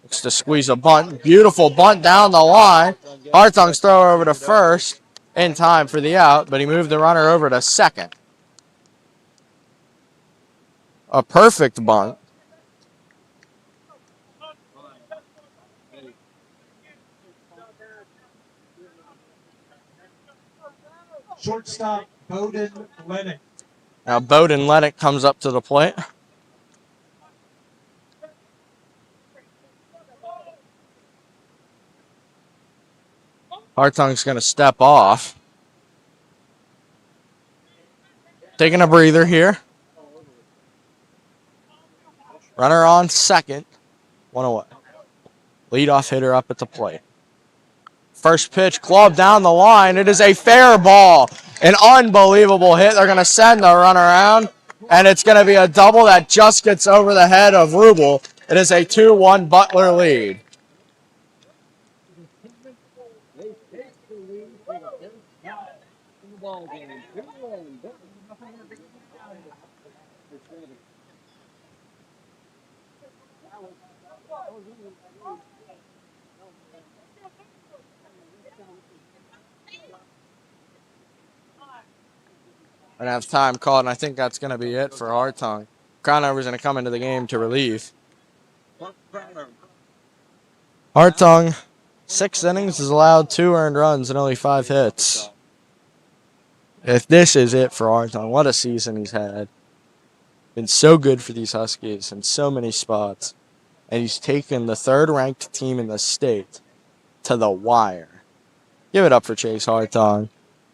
Looks to squeeze a bunt. Beautiful bunt down the line. Hartong's throw over to first in time for the out, but he moved the runner over to second. A perfect bunt. Shortstop Bowden Lennox. Now Bowden Lennox comes up to the plate. Hartong's going to step off. Taking a breather here. Runner on second. 1 away. Leadoff hitter up at the plate. First pitch, club down the line. It is a fair ball. An unbelievable hit. They're going to send the runner around, and it's going to be a double that just gets over the head of Rubel. It is a 2-1 Butler lead. Gonna have time called, and I think that's gonna be it for Hartong. Cronover's going to come into the game to relieve. Parker Crownover. Hartung, 6 innings, has allowed 2 earned runs and only 5 hits. If this is it for Hartung, what a season he's had. Been so good for these Huskies in so many spots. And he's taken the 3rd-ranked team in the state to the wire. Give it up for Chase Hartung.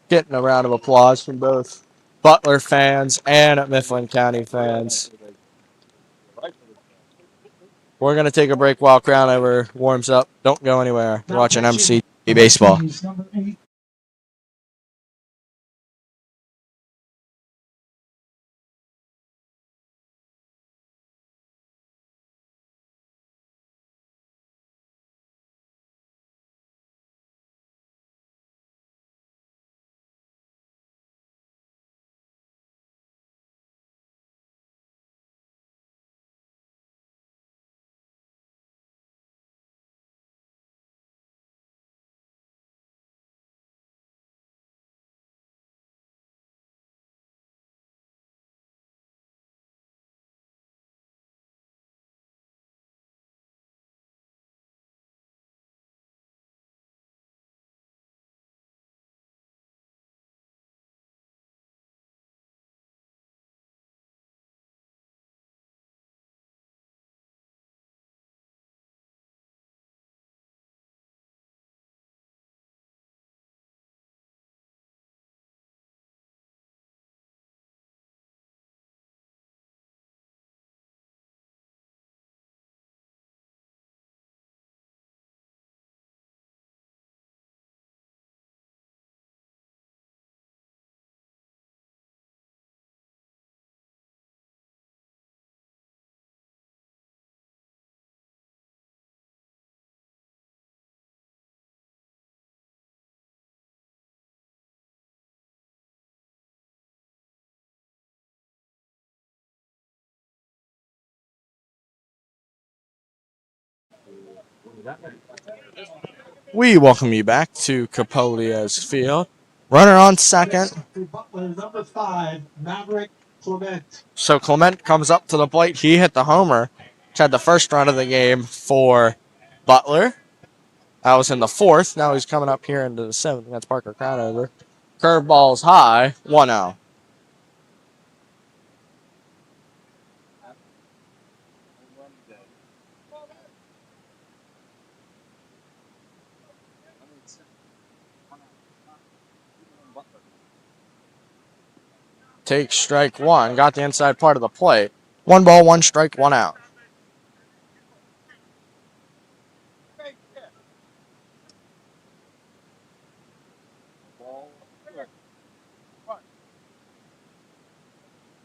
Getting a round of applause from both Butler fans and Mifflin County fans. We're going to take a break while Crownover warms up. Don't go anywhere. You're watching MC Baseball. Number 8. We welcome you back to Capolia's Field. Runner on second. Butler, number 5, Maverick Clement. So Clement comes up to the plate. He hit the homer, which had the first run of the game for Butler. That was in the 4th. Now he's coming up here into the 7th. That's Parker Crownover. Curveball's high, 1-0. Take strike 1. Got the inside part of the plate. 1 ball, 1 strike, 1 out.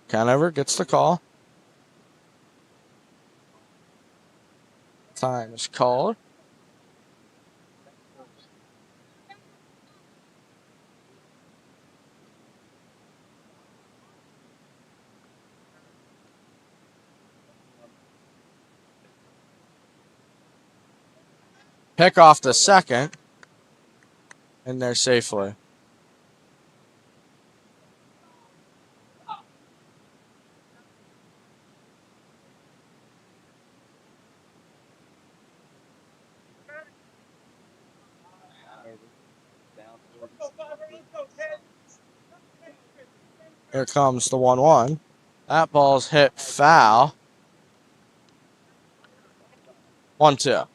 Conover gets the call. Time is called. Pick off the second. And there safely. Here comes the 1-1. That ball's hit foul. 1-2.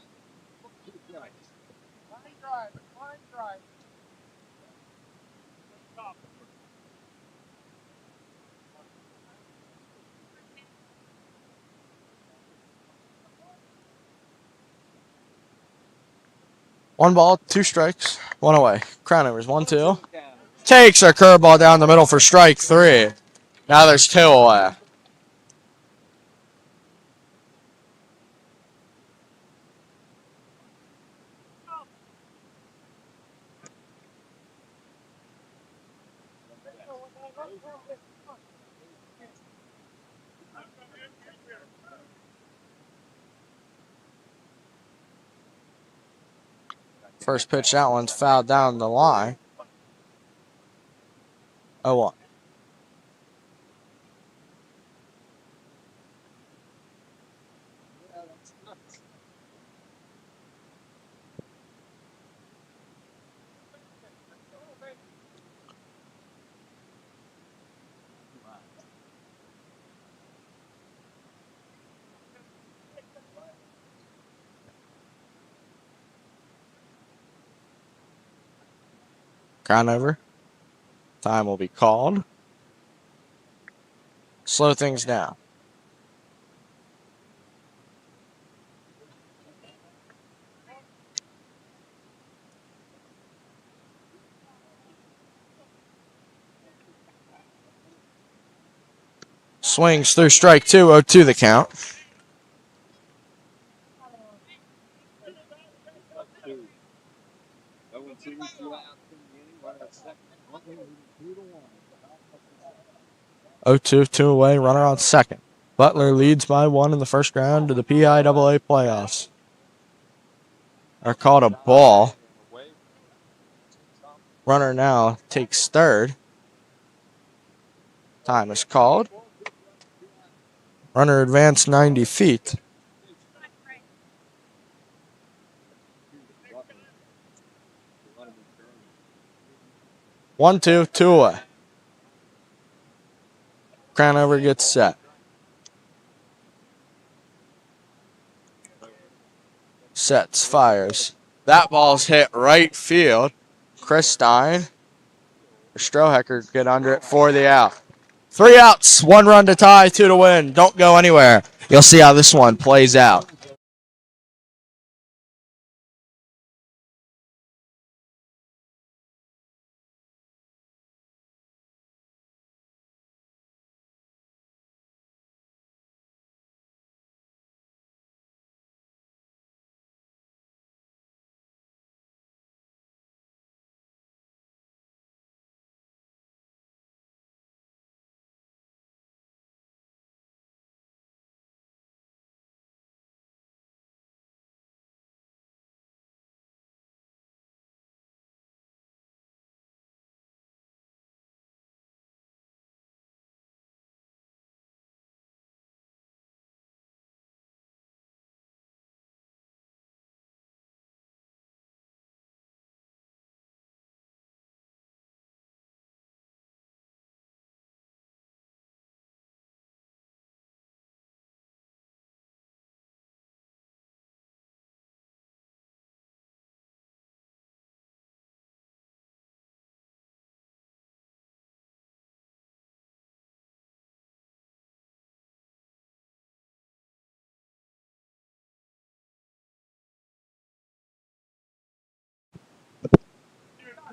One ball, 2 strikes, 1 away. Crownover's 1-2. Takes a curveball down the middle for strike 3. Now there's 2 away. First pitch, that one's fouled down the line. 0-1. Conover. Time will be called. Slow things down. Swings through strike 2, 0-2 the count. Going to 2 outs in the inning. Runner at second. Butler leading 2-1. 0-2, 2 away, runner on second. Butler leads by 1 in the first round to the PIAA playoffs. Are called a ball. Runner now takes third. Time is called. Runner advanced 90 feet. 1-2, 2 away. Crownover gets set. Sets, fires. That ball's hit right field. Chris Stein or Strohecker get under it for the out. 3 outs, 1 run to tie, 2 to win. Don't go anywhere. You'll see how this one plays out.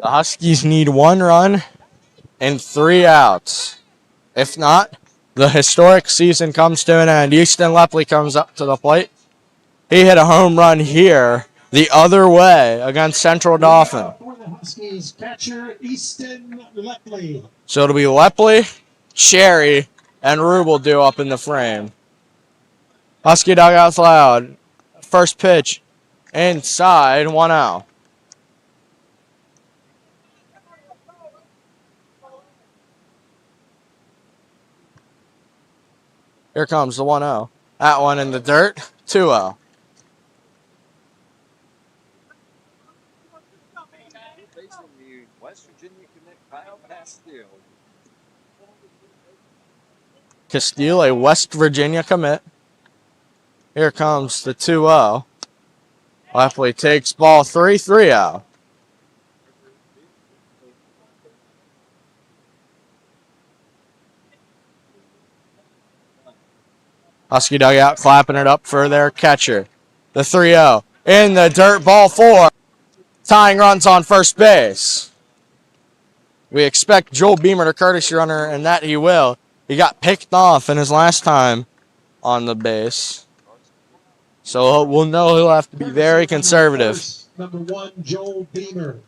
The Huskies need 1 run and 3 outs. If not, the historic season comes to an end. Easton Lepley comes up to the plate. He hit a home run here the other way against Central Dauphin. For the Huskies, catcher Easton Lepley. So it'll be Lepley, Sherry, and Rubel do up in the frame. Husky dugout's loud. First pitch inside, 1 out. Here comes the 1-0. That one in the dirt, 2-0. Facing the West Virginia commit Kyle Castile. Castile, a West Virginia commit. Here comes the 2-0. Lepley takes ball 3, 3-0. Husky dugout clapping it up for their catcher. The 3-0. In the dirt, ball 4. Tying runs on first base. We expect Joel Beamer to courtesy runner, and that he will. He got picked off in his last time on the base. So we'll know he'll have to be very conservative. Number 1, Joel Beamer.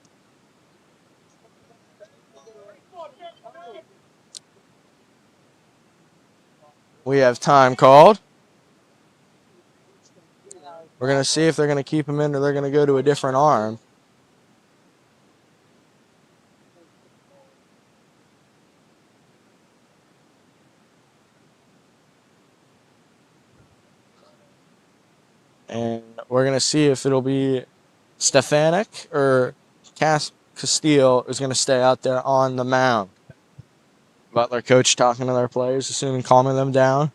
We have time called. We're going to see if they're going to keep him in or they're going to go to a different arm. And we're going to see if it'll be Stefanik or Castile is going to stay out there on the mound. Butler coach talking to their players, assuming calming them down,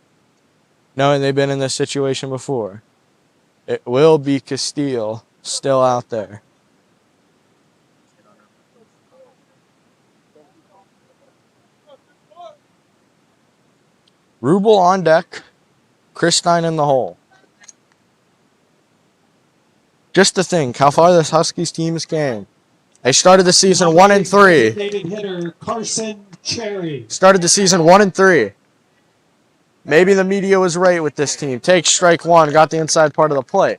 knowing they've been in this situation before. It will be Castile still out there. Rubel on deck, Christine in the hole. Just to think how far this Huskies team has came. They started the season 1-3. Hitter Carson Cherry. Started the season 1-3. Maybe the media was right with this team. Take strike one, got the inside part of the plate.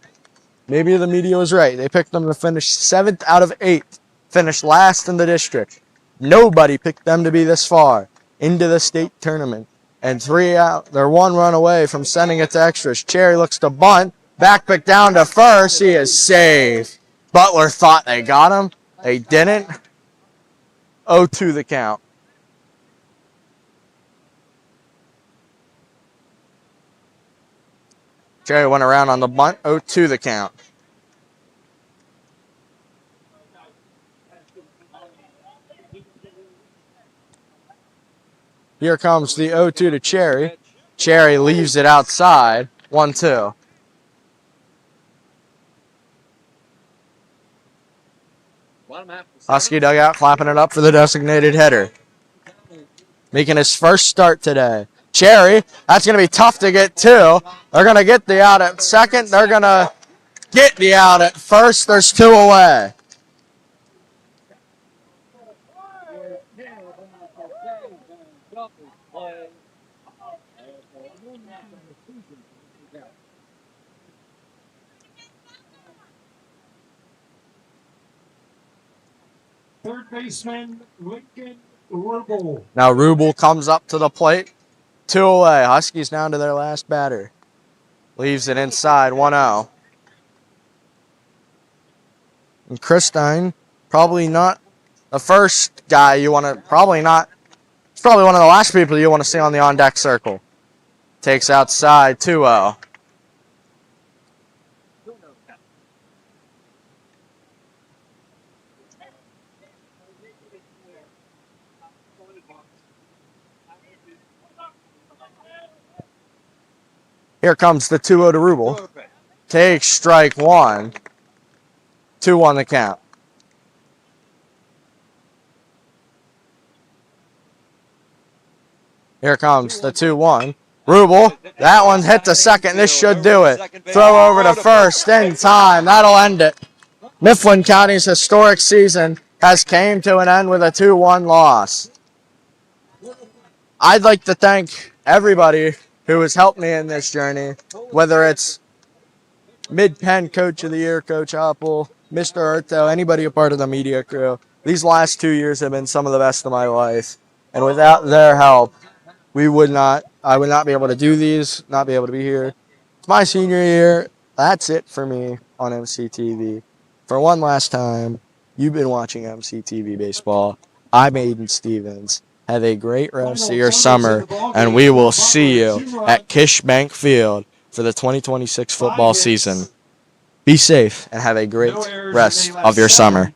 Maybe the media was right. They picked them to finish 7th out of 8. Finished last in the district. Nobody picked them to be this far into the state tournament. And 3 out. They're 1 run away from sending it to extras. Cherry looks to bunt. Back pick down to first. He is safe. Butler thought they got him. They didn't. 0-2 the count. Cherry went around on the bunt. 0-2 the count. Here comes the 0-2 to Cherry. Cherry leaves it outside. 1-2. Husky dugout clapping it up for the designated hitter. Making his first start today. Cherry, that's going to be tough to get to. They're going to get the out at second. They're going to get the out at first. There's 2 away. Third baseman Lincoln Rubel. Now Rubel comes up to the plate. 2 away. Huskies down to their last batter. Leaves it inside. 1-0. And Christine, probably not the first guy you want to, probably not, it's probably one of the last people you want to see on the on-deck circle. Takes outside. 2-0. Here comes the 2-0 to Rubel. Takes strike one. 2-1 the count. Here comes the 2-1. Rubel, that one hit the second. This should do it. Throw over to first in time. That'll end it. Mifflin County's historic season has came to an end with a 2-1 loss. I'd like to thank everybody who has helped me in this journey, whether it's Mid-Penn Coach of the Year, Coach Apple, Mr. Erto, anybody a part of the media crew. These last 2 years have been some of the best of my life. And without their help, I would not be able to do these, not be able to be here. It's my senior year. That's it for me on MCTV. For one last time, you've been watching MCTV Baseball. I'm Aiden Stevens. Have a great rest of your summer, and we will see you at Kish Bank Field for the 2026 football season. Be safe and have a great rest of your summer.